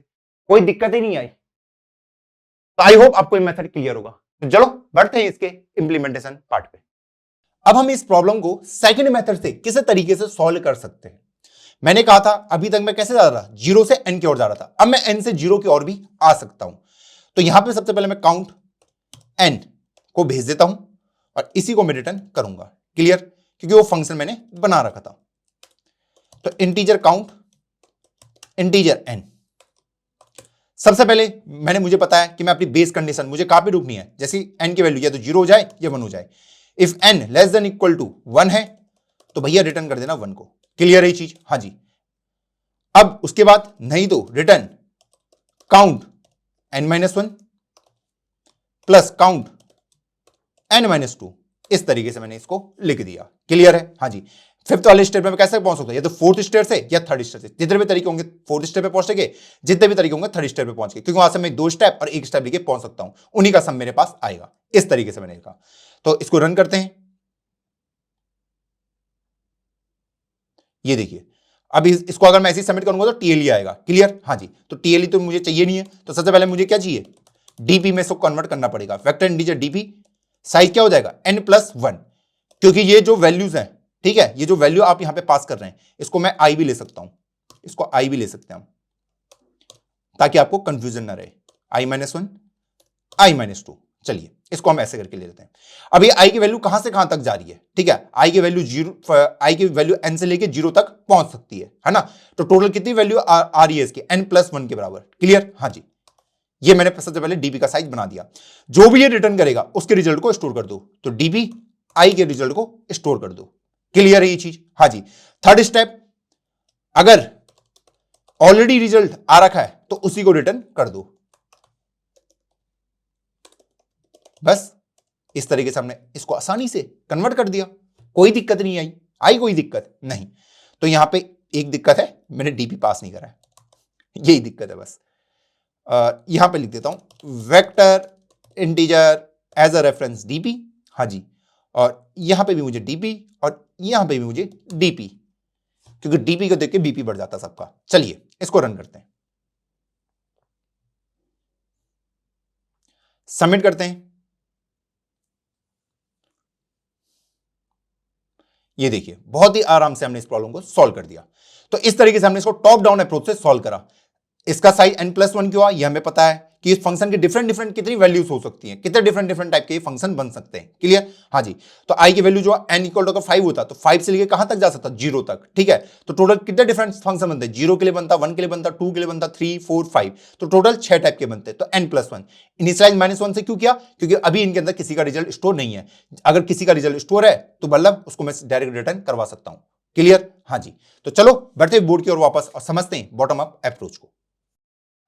S1: कोई दिक्कत ही नहीं आई। तो आई होप आपको ये मेथड क्लियर होगा। तो चलो बढ़ते हैं इसके इंप्लीमेंटेशन पार्ट पे।
S2: अब हम इस प्रॉब्लम को सेकंड मेथड से किस तरीके से सॉल्व कर सकते हैं। मैंने कहा था अभी तक मैं कैसे जा रहा था? 0 से n की ओर जा रहा था, अब मैं n से 0 की ओर भी आ सकता हूं। तो यहां पे सबसे पहले मैं काउंट n को भेज देता हूं और इसी को मैं रिटर्न करूंगा। क्लियर? क्योंकि वो फंक्शन मैंने बना रखा था। तो इंटीजर काउंट इंटीजर n। सबसे पहले मुझे पता है कि मैं अपनी बेस कंडीशन मुझे कहां पे रुकनी है, जैसे n की वैल्यू या तो 0 हो जाए या 1 हो जाए। If n less than equal to 1 है तो भैया रिटर्न कर देना 1 को। क्लियर है ये चीज? हाँ जी। अब उसके बाद नहीं तो return count n-1 plus count n-2। इस तरीके से मैंने इसको लिख दिया। क्लियर है? हाँ जी। फिफ्थ वाले स्टेप में कैसे पहुंच सकता है? या तो फोर्थ स्टेप से या थर्ड स्टेप से। जितने भी तरीके होंगे फोर्थ स्टेप पे पहुंचने के, जितने भी तरीके होंगे थर्ड स्टेप पे पहुंच के, क्योंकि वहां से मैं 2 स्टेप और 1 स्टेप लेके पहुंच सकता हूं, उन्हीं का सम मेरे पास आएगा। इस तरीके से मैंने लिखा। तो इसको रन करते हैं। ये देखिए, अब इसको अगर मैं ऐसे सबमिट करूंगा तो टीएलई आएगा। क्लियर? हाँ जी, तो टीएलई तो मुझे चाहिए नहीं है, तो सबसे पहले मुझे क्या चाहिए, डीपी में इसको कन्वर्ट करना पड़ेगा। वेक्टर इंटीजर डीपी, साइज क्या हो जाएगा n+1, क्योंकि ये जो वैल्यूज हैं, ठीक है, ये जो वैल्यू आप यहां पे पास कर रहे हैं, इसको मैं आई भी ले सकता हूं, इसको आई भी ले सकते हैं हम, ताकि आपको कंफ्यूजन ना रहे। i-1, i-2, चलिए इसको हम ऐसे करके ले लेते हैं। अब ये i की वैल्यू कहां से कहां तक जा रही है, ठीक है, i की वैल्यू 0, i की वैल्यू n से लेके 0 तक पहुंच सकती है ना। तो टोटल कितनी वैल्यू आ रही है इसकी, n+1 के बराबर। क्लियर? हाँ जी, ये मैंने सबसे पहले डीपी का साइज बना दिया। जो भी ये रिटर्न करेगा उसके रिजल्ट को स्टोर कर दो, तो डीपी आई के रिजल्ट को स्टोर कर दो। क्लियर है ये चीज? हाँ जी। थर्ड स्टेप, अगर ऑलरेडी रिजल्ट आ रखा है तो उसी को रिटर्न कर दो। बस इस तरीके से हमने इसको आसानी से कन्वर्ट कर दिया, कोई दिक्कत नहीं आई कोई दिक्कत नहीं। तो यहां पे एक दिक्कत है, मैंने डीपी पास नहीं करा है, यही दिक्कत है बस। यहां पे लिख देता हूं vector integer as a reference DP, हाँ जी, और यहां पे भी मुझे डीपी और यहां पे भी मुझे डीपी, क्योंकि डीपी को देख के बीपी बढ़ जाता सबका। चलिए इसको रन करते हैं, सबमिट करते हैं। ये देखिए, बहुत ही आराम से हमने इस प्रॉब्लम को सॉल्व कर दिया। तो इस तरीके से हमने इसको टॉप डाउन अप्रोच से सॉल्व करा। इसका साइज n+1 क्यों हुआ, ये हमें पता है कि इस फंक्शन की डिफरेंट कितनी वैल्यूज हो सकती हैं, कितने डिफरेंट टाइप के फंक्शन बन सकते हैं। क्लियर? हाँ जी। तो i की वैल्यू जो n = 5 होता तो 5 से लेके कहां तक जा सकता, 0 तक। ठीक है, तो टोटल कितने डिफरेंट फंक्शन बनते हैं, 0 के लिए बनता, 1 के लिए बनता, 2 के लिए बनता, 3, 4, 5, तो टोटल 6 टाइप के बनते हैं। तो n+1 इनिशियलाइज -1 से क्यों किया, क्योंकि अभी इनके अंदर किसी का रिजल्ट स्टोर नहीं है। अगर किसी का रिजल्ट स्टोर है तो मतलब उसको मैं डायरेक्ट रिटर्न करवा सकता हूं। क्लियर? हाँ जी। तो चलो बढ़ते बोर्ड की ओर वापस और समझते हैं बॉटम अप अप्रोच को।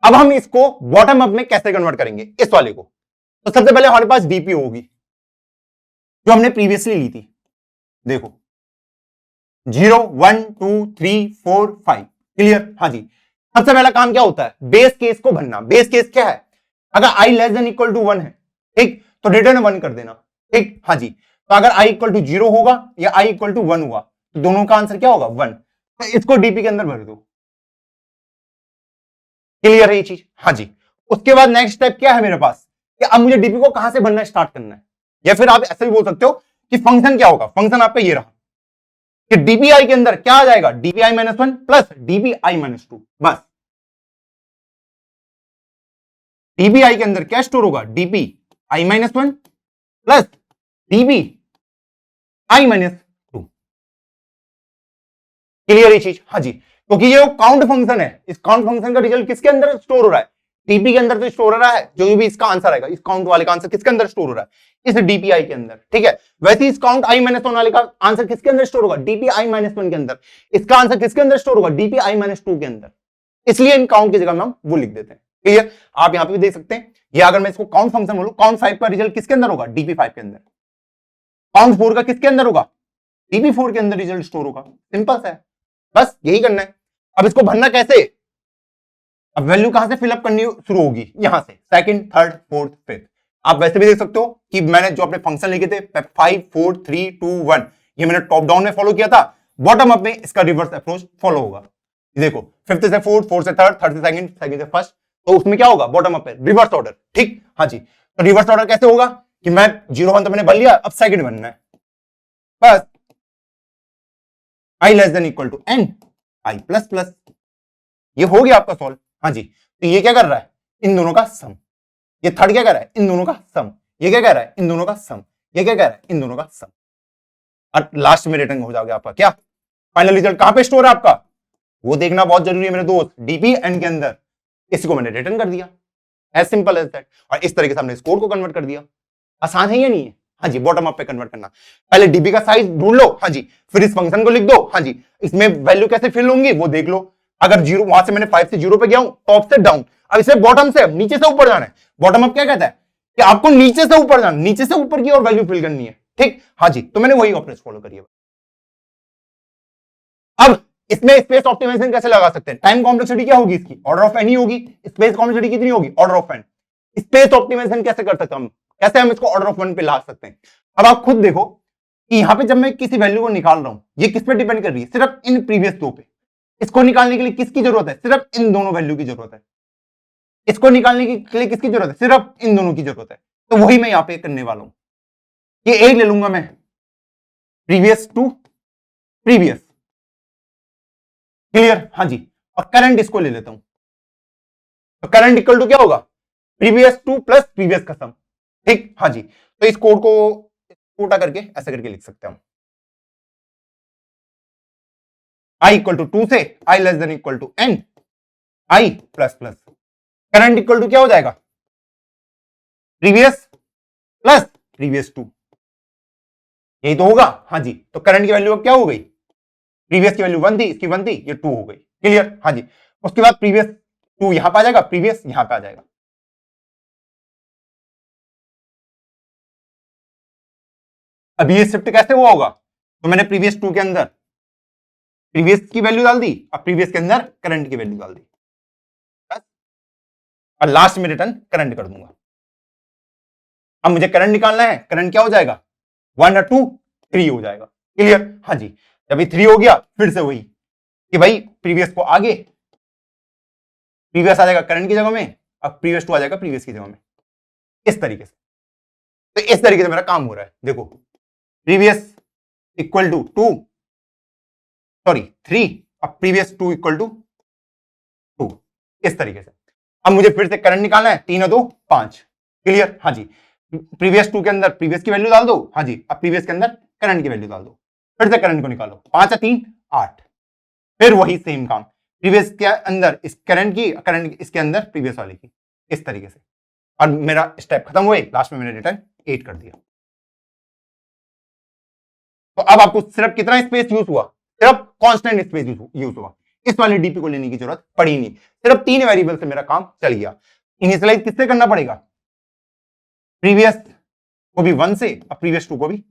S1: अब हम इसको बॉटम अप में कैसे कन्वर्ट करेंगे इस वाले को। तो सबसे पहले हमारे पास डीपी होगी जो हमने प्रीवियसली ली थी। देखो 0 1 2 3 4 5। क्लियर? हाँ जी। सबसे पहला काम क्या होता है, बेस केस को भरना। बेस केस क्या है, अगर i <= 1 है, ठीक, तो रिटर्न 1 कर देना। ठीक, हाँ जी। तो अगर i = 0 होगा या i = 1 हुआ तो दोनों का आंसर क्या होगा, 1। तो इसको डीपी के अंदर भर दो। क्लियर है ये चीज? हाँ जी। उसके बाद नेक्स्ट स्टेप क्या है मेरे पास, कि अब मुझे डीपी को कहां से भरना स्टार्ट करना है, या फिर आप ऐसे भी बोल सकते हो कि फंक्शन क्या होगा। फंक्शन आपका ये रहा कि डीपीआई के अंदर क्या आ जाएगा, dpi-1 प्लस dpi-2। बस डीपीआई के अंदर क्या स्टोर होगा, dpi-1 प्लस dpi-2। क्लियर ये चीज? हाँ जी। क्योंकि ये काउंट फंक्शन है, इस काउंट फंक्शन का रिजल्ट किसके अंदर स्टोर हो रहा है, टीपी के अंदर तो स्टोर हो रहा है। जो भी इसका आंसर आएगा, इस काउंट वाले का आंसर किसके अंदर स्टोर हो रहा है, इस डीपीआई के अंदर। ठीक है, वैसे इस काउंट i-1 वाले का आंसर किसके अंदर स्टोर होगा, dpi-1 के अंदर। इसका आंसर किसके अंदर स्टोर होगा, dpi-2 के अंदर। इसलिए इन काउंट की जगह में हम वो लिख देते हैं। क्लियर? आप यहां पे भी देख सकते हैं, या अगर मैं इसको काउंट फंक्शन बोलूं, काउंट 5 का रिजल्ट किसके अंदर होगा, dp5 के अंदर। काउंट 4 का किसके अंदर होगा, dp4 के अंदर रिजल्ट स्टोर होगा। सिंपल सा है, बस यही करना है। अब इसको भरना कैसे, अब वैल्यू कहां से फिलअप करनी शुरू होगी, यहां से, सेकंड, थर्ड, फोर्थ, फिफ्थ। आप वैसे भी देख सकते हो कि मैंने जो अपने फंक्शन लिखे थे 5 4 3 2 1, ये मैंने टॉप डाउन में फॉलो किया था। बॉटम अप में इसका रिवर्स अप्रोच फॉलो होगा। देखो, फिफ्थ से फोर्थ, फोर्थ से थर्ड, थर्ड से सेकंड, सेकंड से फर्स्ट, तो उसमें क्या होगा, बॉटम अप है, रिवर्स ऑर्डर। ठीक, हाँ जी। तो रिवर्स ऑर्डर कैसे होगा कि मैं 0 1 तो मैंने भर लिया, अब सेकंड बनना है। बस i <= n, i++, ये हो गया आपका सॉल्व। हाँ जी। तो ये क्या कर रहा है, इन दोनों का सम। ये थर्ड क्या कर रहा है, इन दोनों का सम। ये क्या कह रहा है, इन दोनों का सम। ये क्या कह रहा है, इन दोनों का सम। और लास्ट में रिटर्न हो जाओगे आपका क्या, फाइनल रिजल्ट कहां पे स्टोर है आपका, वो देखना बहुत जरूरी है मेरे दोस्त, डीपी एन के अंदर। इसको मैंने रिटर्न कर दिया, एज सिंपल एज दैट। और इस तरीके से हमने स्कोर को कन्वर्ट कर दिया। आसान है या नहीं है? हाँ जी। बॉटम अप पे कन्वर्ट करना, पहले डीबी का साइज ढूंढ लो, हाँ जी, फिर इस फंक्शन को लिख दो, हाँ जी, इसमें वैल्यू कैसे फिल होंगी वो देख लो। अगर 0, वहां से मैंने 5 से 0 पे गया हूं, टॉप से डाउन। अब इसे बॉटम से नीचे से ऊपर जाना है। बॉटम अप क्या कहता है कि आपको नीचे से ऊपर जाना, नीचे से ऊपर की और वैल्यू फिल करनी है। ठीक, हाँ जी। तो मैंने वही अप्रोच फॉलो करी है। अब इसमें स्पेस ऑप्टिमाइजेशन कैसे लगा सकते हैं, टाइम कॉम्प्लेक्सिटी क्या होगी इसकी, ऑर्डर ऑफ एन ही होगी। स्पेस कॉम्प्लेक्सिटी कितनी होगी, order of N. Space optimization कैसे कर सकते हैं हम, कैसे हम इसको ऑर्डर ऑफ 1 पे ला सकते हैं। अब आप खुद देखो कि यहां पे जब मैं किसी वैल्यू को निकाल रहा हूं, ये किस पे डिपेंड कर रही है? सिर्फ इन प्रीवियस दो पे। इसको निकालने के लिए किसकी जरूरत है? सिर्फ इन दोनों वैल्यू की जरूरत है। इसको निकालने के लिए किसकी जरूरत है? सिर्फ इन दोनों की जरूरत है। तो वही मैं यहां पे करने वाला हूं। ये एक ले लूंगा मैं, प्रीवियस टू प्रीवियस। क्लियर? हाँ जी। और करंट इसको ले लेता हूं। तो करंट इक्वल टू क्या होगा? प्रीवियस टू प्लस प्रीवियस का सम। ठीक? हाँ जी। तो इस कोड को छोटा करके ऐसे करके लिख सकते हैं हम। आई इक्वल टू 2 से i less than equal to n, i plus plus current equal to क्या हो जाएगा? Previous plus previous two. यही तो होगा। हाँ जी। तो करंट की वैल्यू अब क्या हो गई? प्रीवियस की वैल्यू 1 थी, इसकी 1 थी, ये 2 हो गई। क्लियर? हाँ जी। उसके बाद प्रीवियस टू यहां पे आ जाएगा, प्रीवियस यहां पे आ जाएगा। अब ये शिफ्ट कैसे हुआ होगा? तो मैंने प्रीवियस टू के अंदर प्रीवियस की वैल्यू डाल दी और प्रीवियस के अंदर करंट की वैल्यू डाल दी, और लास्ट में रिटर्न करंट कर दूंगा। अब मुझे करंट निकालना है। करंट क्या हो जाएगा? 1 और 2 3 हो जाएगा। क्लियर? हाँ जी। जब ये 3 हो गया, फिर से वही कि भाई प्रीवियस को आगे, प्रीवियस आ जाएगा करंट की जगह में, अब प्रीवियस टू आ जाएगा प्रीवियस की जगह में, इस तरीके से। तो इस तरीके से मेरा काम हो रहा है। देखो, प्रीवियस इक्वल टू 2, सॉरी 3, अब प्रीवियस 2 इक्वल टू 2, इस तरीके से। अब मुझे फिर से करंट निकालना है। 3 और 2 5। क्लियर? हाँ जी। प्रीवियस टू के अंदर प्रीवियस की वैल्यू डाल दो। हाँ जी। अब प्रीवियस के अंदर करंट की वैल्यू डाल दो। फिर से करंट को निकालो। 5 और 3 8। फिर वही सेम काम, प्रीवियस के अंदर इस करंट की, करंट इसके अंदर प्रीवियस वाले की, इस तरीके से। और मेरा स्टेप खत्म हुए, लास्ट में मैंने रिटर्न 8 कर दिया। तो अब आपको सिर्फ कितना स्पेस यूज हुआ? सिर्फ कांस्टेंट स्पेस यूज हुआ। इस वाले डीपी को लेने की जरूरत पड़ी नहीं। सिर्फ 3 वेरिएबल से मेरा काम चल गया। इनिशियलाइज किससे करना पड़ेगा? प्रीवियस को भी 1 से और प्रीवियस टू को भी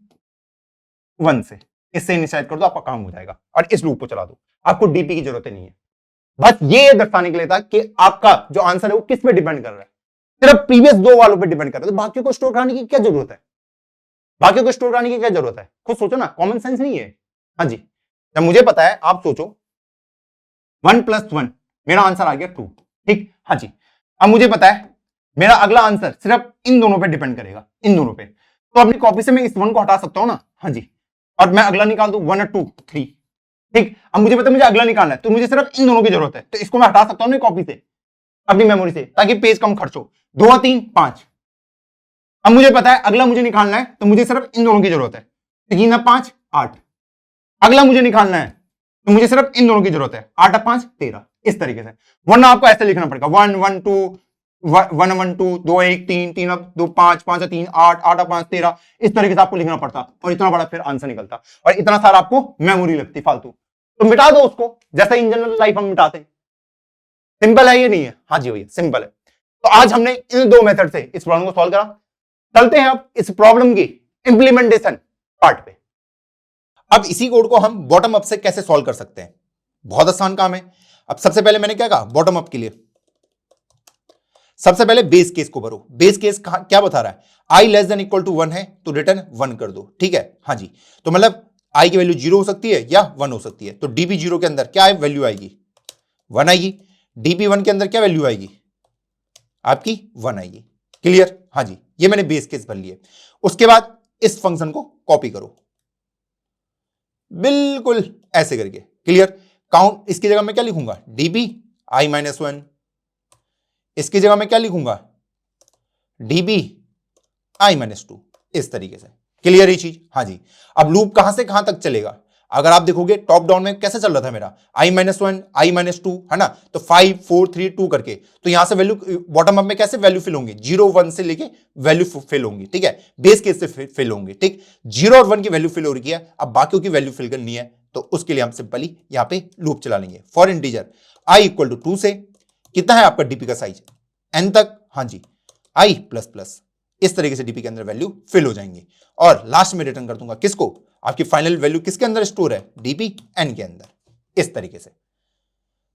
S1: 1 से। इससे इनिशियलाइज कर दो, आपका काम हो जाएगा। और इस लूप को चला दो, आपको डीपी की जरूरत नहीं है। बस ये दर्शाने के लिए था कि आपका जो आंसर है वो किस पे डिपेंड कर रहा है। सिर्फ प्रीवियस दो वालों पे डिपेंड कर रहा है, तो बाकियों को स्टोर करने की क्या जरूरत है? बाकियों को स्टोर करने की क्या जरूरत है? खुद सोचो ना, कॉमन सेंस नहीं है? हाँ जी। जब मुझे पता है, आप सोचो 1 + 1, मेरा आंसर आ गया 2। ठीक? हाँ जी। अब मुझे पता है मेरा अगला आंसर सिर्फ इन दोनों पे डिपेंड करेगा, इन दोनों पे। तो अपनी कॉपी से मैं इस 1 को हटा सकता हूं ना? हाँ जी। और मैं अगला निकाल दूं, 1 और 2 3। ठीक? अब मुझे पता है मुझे अगला निकालना है, तो मुझे सिर्फ इन दोनों की जरूरत है, तो इसको मैं हटा सकता हूं कॉपी से, अपनी मेमोरी से, ताकि पेज कम खर्च हो। 2 और 3 5। अब मुझे पता है अगला मुझे निकालना है, तो मुझे सिर्फ इन दोनों की जरूरत है। 3 और 5 8। अगला मुझे निकालना है, तो मुझे सिर्फ इन दोनों की जरूरत है। 8 और 5 13, इस तरीके से। वरना आपको ऐसे लिखना पड़ेगा 1 1 2 1 1 2 2 1 3 3 2 5 5 3 8 8 5 13, इस तरीके से आपको लिखना पड़ता, और इतना बड़ा फिर आंसर निकलता, और इतना सारा आपको मेमोरी लगती फालतू। तो मिटा दो उसको, जैसा इन जनरल लाइफ हम मिटाते हैं। सिंपल है ये? नहीं है? हाँ जी भैया, सिंपल है। तो आज हमने इन दो मेथड से इस प्रॉब्लम को सॉल्व करा। चलते हैं अब इस प्रॉब्लम की इंप्लीमेंटेशन पार्ट पे।
S2: अब इसी कोड को हम बॉटम अप से कैसे सॉल्व कर सकते हैं? बहुत आसान काम है। अब सबसे पहले मैंने क्या कहा, बॉटम अप के लिए सबसे पहले बेस केस को भरो। बेस केस क्या बता रहा है? आई लेस देन इक्वल टू 1 है, तो रिटर्न 1 कर दो। ठीक है? हाँ जी। तो मतलब आई की वैल्यू 0 हो सकती है या 1 हो सकती है। तो डीबी 0 के अंदर क्या वैल्यू आएगी? 1 आएगी। डीबी 1 के अंदर क्या वैल्यू आएगी? आपकी 1 आएगी। क्लियर? हाँ जी। ये मैंने बेस केस भर लिया। उसके बाद इस फंक्शन को कॉपी करो, बिल्कुल ऐसे करके। क्लियर? काउंट इसकी जगह मैं क्या लिखूंगा? DB i-1। इसकी जगह मैं क्या लिखूंगा? डीबी i-2, इस तरीके से। क्लियर ये चीज? हाँ जी। अब लूप कहां से कहां तक चलेगा? अगर आप देखोगे टॉप डाउन में कैसे चल रहा था मेरा, i-1 i-2 है ना, तो 5 4 3 2 करके। तो यहां से वैल्यू बॉटम अप में कैसे वैल्यू फिल होंगे? 0 1 से लेके वैल्यू फिल होंगी। ठीक है? बेस केस से फिल होंगे। ठीक? 0 और 1 की वैल्यू फिल हो रही है, अब बाकियों की वैल्यू फिल करनी है, तो उसके लिए हम सिंपली यहां पे लूप चला लेंगे। For integer i equal to 2 से कितना है आपका डीपी का साइज? n तक। हाँ जी। i प्लस प्लस, इस तरीके से डीपी के अंदर वैल्यू फिल हो जाएंगी, और लास्ट में रिटर्न कर दूंगा किसको? आपकी फाइनल वैल्यू किसके अंदर स्टोर है? डीपी एन के अंदर, इस तरीके से।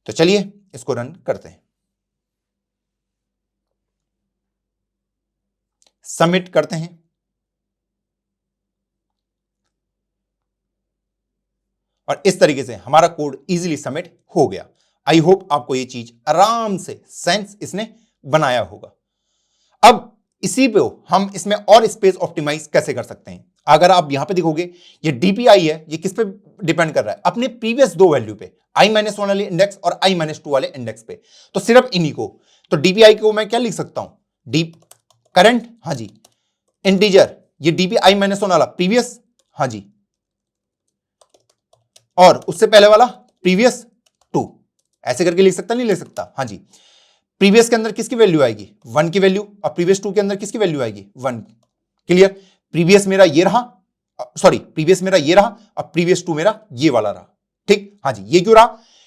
S2: तो चलिए इसको रन करते हैं, सबमिट करते हैं। और इस तरीके से हमारा कोड इजीली सबमिट हो गया। आई होप आपको ये चीज आराम से सेंस इसने बनाया होगा। अब इसी पे हम इसमें और स्पेस ऑप्टिमाइज कैसे कर सकते हैं। अगर आप यहां पे देखोगे ये डीपीआई है, ये किस पे डिपेंड कर रहा है, अपने प्रीवियस दो वैल्यू पे, i-1 वाले इंडेक्स और i-2 वाले इंडेक्स पे, तो सिर्फ इन्हीं को। तो डीपीआई को मैं क्या लिख सकता हूं, डी करंट, हाँ जी, इंटीजर, ये dpi-1 वाला प्रीवियस, हाँ जी, और उससे पहले वाला प्रीवियस 2, ऐसे करके लिख सकता, नहीं लिख सकता, हाँ जी। प्रीवियस के अंदर किसकी वैल्यू आएगी, 1 की वैल्यू, और प्रीवियस 2 के अंदर किसकी वैल्यू आएगी, 1। क्लियर। प्रीवियस मेरा ये रहा, सॉरी प्रीवियस मेरा ये रहा, और प्रीवियस 2 मेरा ये वाला रहा। ठीक, हाँ जी। ये क्यों रहा,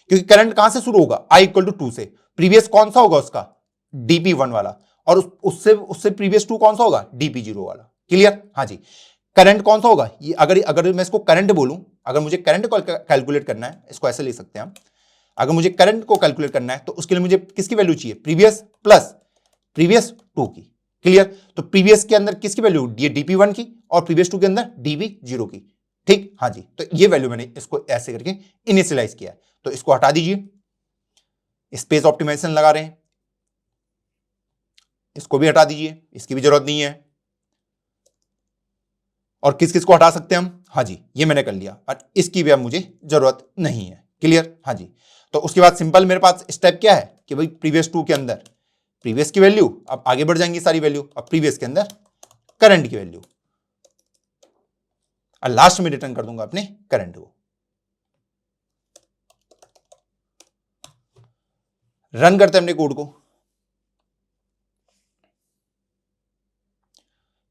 S2: क्योंकि करंट कहां से शुरू होगा, i = 2 से। प्रीवियस कौन सा होगा उसका, dp1 वाला, और उससे प्रीवियस 2 कौन सा होगा, dp0 वाला। क्लियर, हाँ जी। करंट कौन सा होगा, ये अगर मैं इसको करंट बोलूं, अगर मुझे करंट को कैलकुलेट करना है, इसको ऐसे लिख सकते हैं हम, अगर मुझे करंट को कैलकुलेट करना है तो उसके लिए मुझे किसकी वैल्यू चाहिए, प्रीवियस प्लस प्रीवियस 2 की। क्लियर। तो प्रीवियस के अंदर किसकी वैल्यू, ये dp1 की, और प्रीवियस 2 के अंदर dp0 की। ठीक, हाँ जी। तो ये वैल्यू मैंने इसको ऐसे करके इनिशियलाइज किया है, तो इसको हटा दीजिए, स्पेस ऑप्टिमाइजेशन लगा रहे हैं, इसको भी हटा दीजिए, इसकी भी जरूरत नहीं है। और किस किस को हटा सकते हैं हम, हाँ जी, ये मैंने कर लिया, और इसकी भी अब मुझे जरूरत नहीं है। क्लियर, हाँ जी। तो उसके बाद सिंपल मेरे पास स्टेप क्या है कि भाई प्रीवियस 2 के अंदर प्रीवियस की वैल्यू, अब आगे बढ़ जाएंगी सारी वैल्यू, अब प्रीवियस के अंदर करंट की वैल्यू, और लास्ट में रिटर्न कर दूंगा अपने करंट को। रन करते हैं अपने कोड को,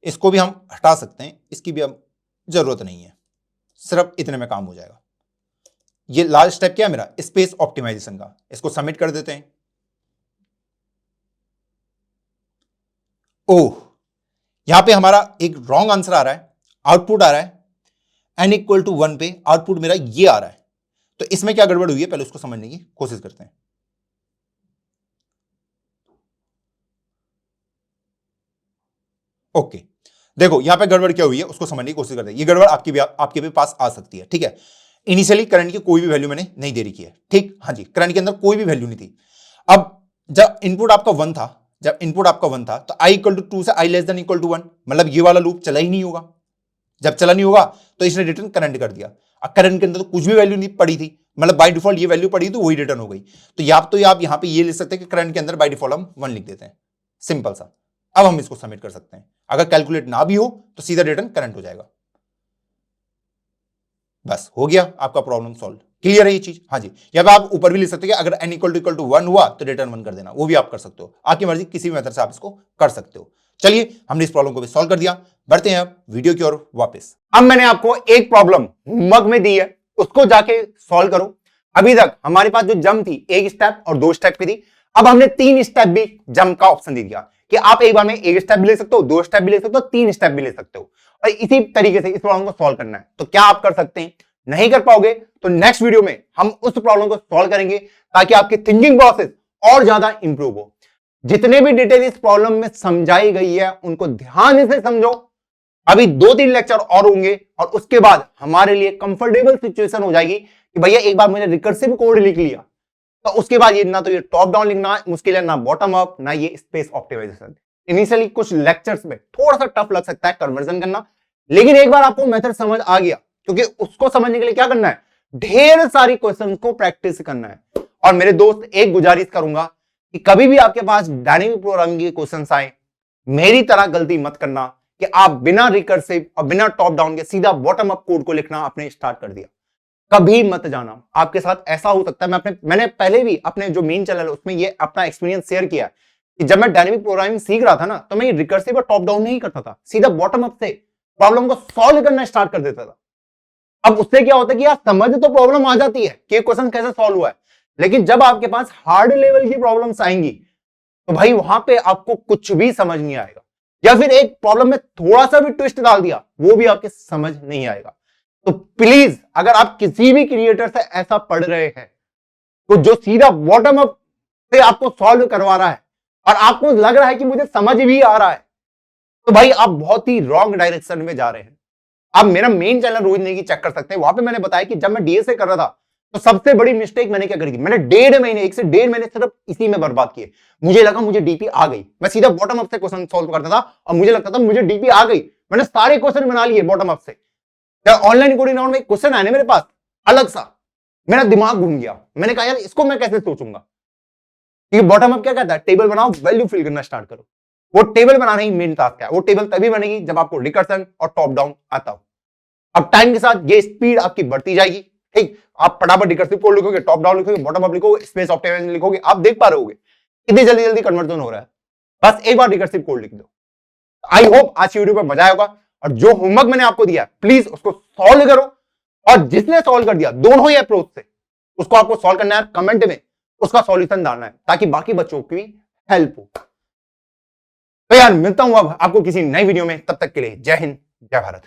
S2: इसको भी हम हटा सकते हैं, इसकी भी अब जरूरत नहीं है, सिर्फ इतने में काम हो जाएगा। ये लास्ट स्टेप क्या है मेरा, स्पेस ऑप्टिमाइजेशन का, इसको सबमिट कर देते हैं। ओह, यहां पे हमारा एक रॉन्ग आंसर आ रहा है, आउटपुट आ रहा है n = 1 पे, आउटपुट मेरा ये आ रहा है। तो इसमें क्या गड़बड़ हुई है, पहले उसको समझने की कोशिश करते हैं। ओके, देखो यहां पे गड़बड़ क्या हुई है उसको समझने की कोशिश करते हैं। ये गड़बड़ आपके भी पास आ सकती है। ठीक है, इनिशियली करंट की कोई भी वैल्यू मैंने नहीं दे रखी है। ठीक, हाँ जी, करंट के अंदर कोई भी वैल्यू नहीं थी। अब जब इनपुट आपका 1 था, तो i = 2 से i ≤ 1, मतलब ये वाला लूप चला ही नहीं होगा। जब चला नहीं होगा तो इसने रिटर्न करंट कर दिया। अब करंट के अंदर तो कुछ भी वैल्यू नहीं पड़ी थी, मतलब बाय डिफॉल्ट ये वैल्यू पड़ी तो वही रिटर्न हो गई। तो आप यहां पे ये लिख सकते हैं कि करंट के अंदर बाय डिफॉल्ट हम 1 लिख देते हैं, सिंपल सा। अब हम इसको सबमिट कर सकते हैं। अगर कैलकुलेट ना भी हो तो सीधा रिटर्न करंट हो जाएगा। बस हो गया आपका प्रॉब्लम सॉल्व। क्लियर है ये चीज, हाँ जी। या आप ऊपर भी लिख सकते हैं कि अगर n = 1 हुआ तो रिटर्न 1 कर देना, वो भी आप कर सकते हो, आपकी मर्जी, किसी भी मेथड से आप इसको कर सकते हो। चलिए, हमने इस प्रॉब्लम को भी सॉल्व कर दिया, बढ़ते हैं अब वीडियो की ओर वापस।
S1: अब मैंने आपको एक प्रॉब्लम मग में दी है, उसको जाके सॉल्व करो। अभी तक हमारे पास जो जम थी 1 स्टेप और 2 स्टेप की थी, अब हमने 3 स्टेप भी जम का ऑप्शन दे दिया कि आप एक बार में 1 स्टेप भी ले सकते हो, 2 स्टेप भी ले सकते हो, 3 स्टेप भी ले सकते हो, और इसी तरीके से इस प्रॉब्लम को सॉल्व करना है। तो क्या आप कर सकते हैं? नहीं कर पाओगे तो नेक्स्ट वीडियो में हम उस प्रॉब्लम को सॉल्व करेंगे, ताकि आपकी थिंकिंग प्रोसेस और ज्यादा इंप्रूव हो। जितने भी डिटेल इस प्रॉब्लम में समझाई गई है उनको ध्यान से समझो। अभी 2-3 लेक्चर और होंगे, और उसके बाद हमारे लिए कंफर्टेबल सिचुएशन हो जाएगी कि भैया एक बार मैंने रिकर्सिव कोड लिख लिया, तो उसके बाद ये ना तो ये टॉप डाउन लिखना मुश्किल है, ना बॉटम अप, ना ये स्पेस ऑप्टिमाइजेशन। इनिशियली कुछ लेक्चर्स में थोड़ा सा टफ लग सकता है कन्वर्जन करना, लेकिन एक बार आपको मेथड समझ आ गया, क्योंकि उसको समझने के लिए क्या करना है, ढेर सारी क्वेश्चन को प्रैक्टिस करना है। और मेरे दोस्त, एक गुजारिश करूंगा कि कभी भी आपके पास डायनेमिक प्रोग्रामिंग के क्वेश्चंस आए, मेरी तरह गलती मत करना कि आप बिना रिकर्सिव और बिना टॉप डाउन के सीधा बॉटम अप कोड को लिखना आपने स्टार्ट कर दिया। कभी मत जाना, आपके साथ ऐसा हो सकता है। मैंने पहले भी अपने जो मेन चैनल है उसमें ये अपना एक्सपीरियंस शेयर किया कि जब मैं डायनेमिक प्रोग्रामिंग सीख रहा था ना, तो मैं रिकर्सिव और टॉप डाउन नहीं करता था, सीधा बॉटम अप से प्रॉब्लम को सॉल्व करना स्टार्ट कर देता था। अब उससे क्या होता है कि यार समझ तो प्रॉब्लम आ जाती है कि क्वेश्चन कैसे सॉल्व हुआ है, लेकिन जब आपके पास हार्ड लेवल की प्रॉब्लम्स आएंगी तो भाई वहां पे आपको कुछ भी समझ नहीं आएगा, या फिर एक प्रॉब्लम में थोड़ा सा भी ट्विस्ट डाल दिया वो भी आपके समझ नहीं आएगा। तो प्लीज, अगर आप किसी भी क्रिएटर से ऐसा पढ़ रहे हैं तो जो सीधा बॉटम अप से आपको सॉल्व करवा रहा है और आपको लग रहा है कि मुझे समझ भी आ रहा है, तो भाई आप बहुत ही रॉन्ग डायरेक्शन में जा रहे हैं। आप मेरा main channel Rohit Negi check कर सकते हैं, वहां पे मैंने बताया कि जब मैं डीएसए कर रहा था तो सबसे बड़ी मिस्टेक मैंने क्या करी थी, मैंने 1 से 1.5 महीने सिर्फ इसी में बर्बाद किए। मुझे लगा मुझे डीपी आ गई, मैं सीधा बॉटम अप से क्वेश्चन सॉल्व करता था और मुझे लगता था मुझे डीपी आ गई, मैंने सारे क्वेश्चन बना लिए बॉटम अप से। ऑनलाइन कोडिंग राउंड में क्वेश्चन आए ना मेरे पास अलग सा, मेरा दिमाग घूम गया, मैंने कहा यार इसको मैं कैसे सोचूंगा, क्योंकि बॉटम अप क्या कहता है, टेबल बनाओ, वैल्यू फिल करना स्टार्ट करो। वो टेबल बनाना ही मेन टास्क है, वो टेबल तभी बनेगी जब आपको रिकर्सन और टॉप डाउन आता हो। अब टाइम के साथ ये स्पीड आपकी बढ़ती जाएगी, ठीक, आप फटाफट रिकर्सिव कोड लिखोगे, टॉप डाउन लिखोगे, बॉटम अप लिखोगे, स्पेस ऑप्टिमाइजेशन लिखोगे, आप देख पा रहे होगे कितनी जल्दी जल्दी कन्वर्जन हो रहा है। बस एक बार रिकर्सिव कोड लिख दो। आई होप आज की वीडियो पर मजा आएगा, और जो होमवर्क मैंने आपको दिया प्लीज उसको सॉल्व करो, और जिसने सॉल्व कर दिया दोनों ही अप्रोच से, उसको आपको सॉल्व करना है, कमेंट में उसका सॉल्यूशन डालना है ताकि बाकी बच्चों की हेल्प हो। तो यार मिलता हूं अब आपको किसी नई वीडियो में, तब तक के लिए जय हिंद जय भारत।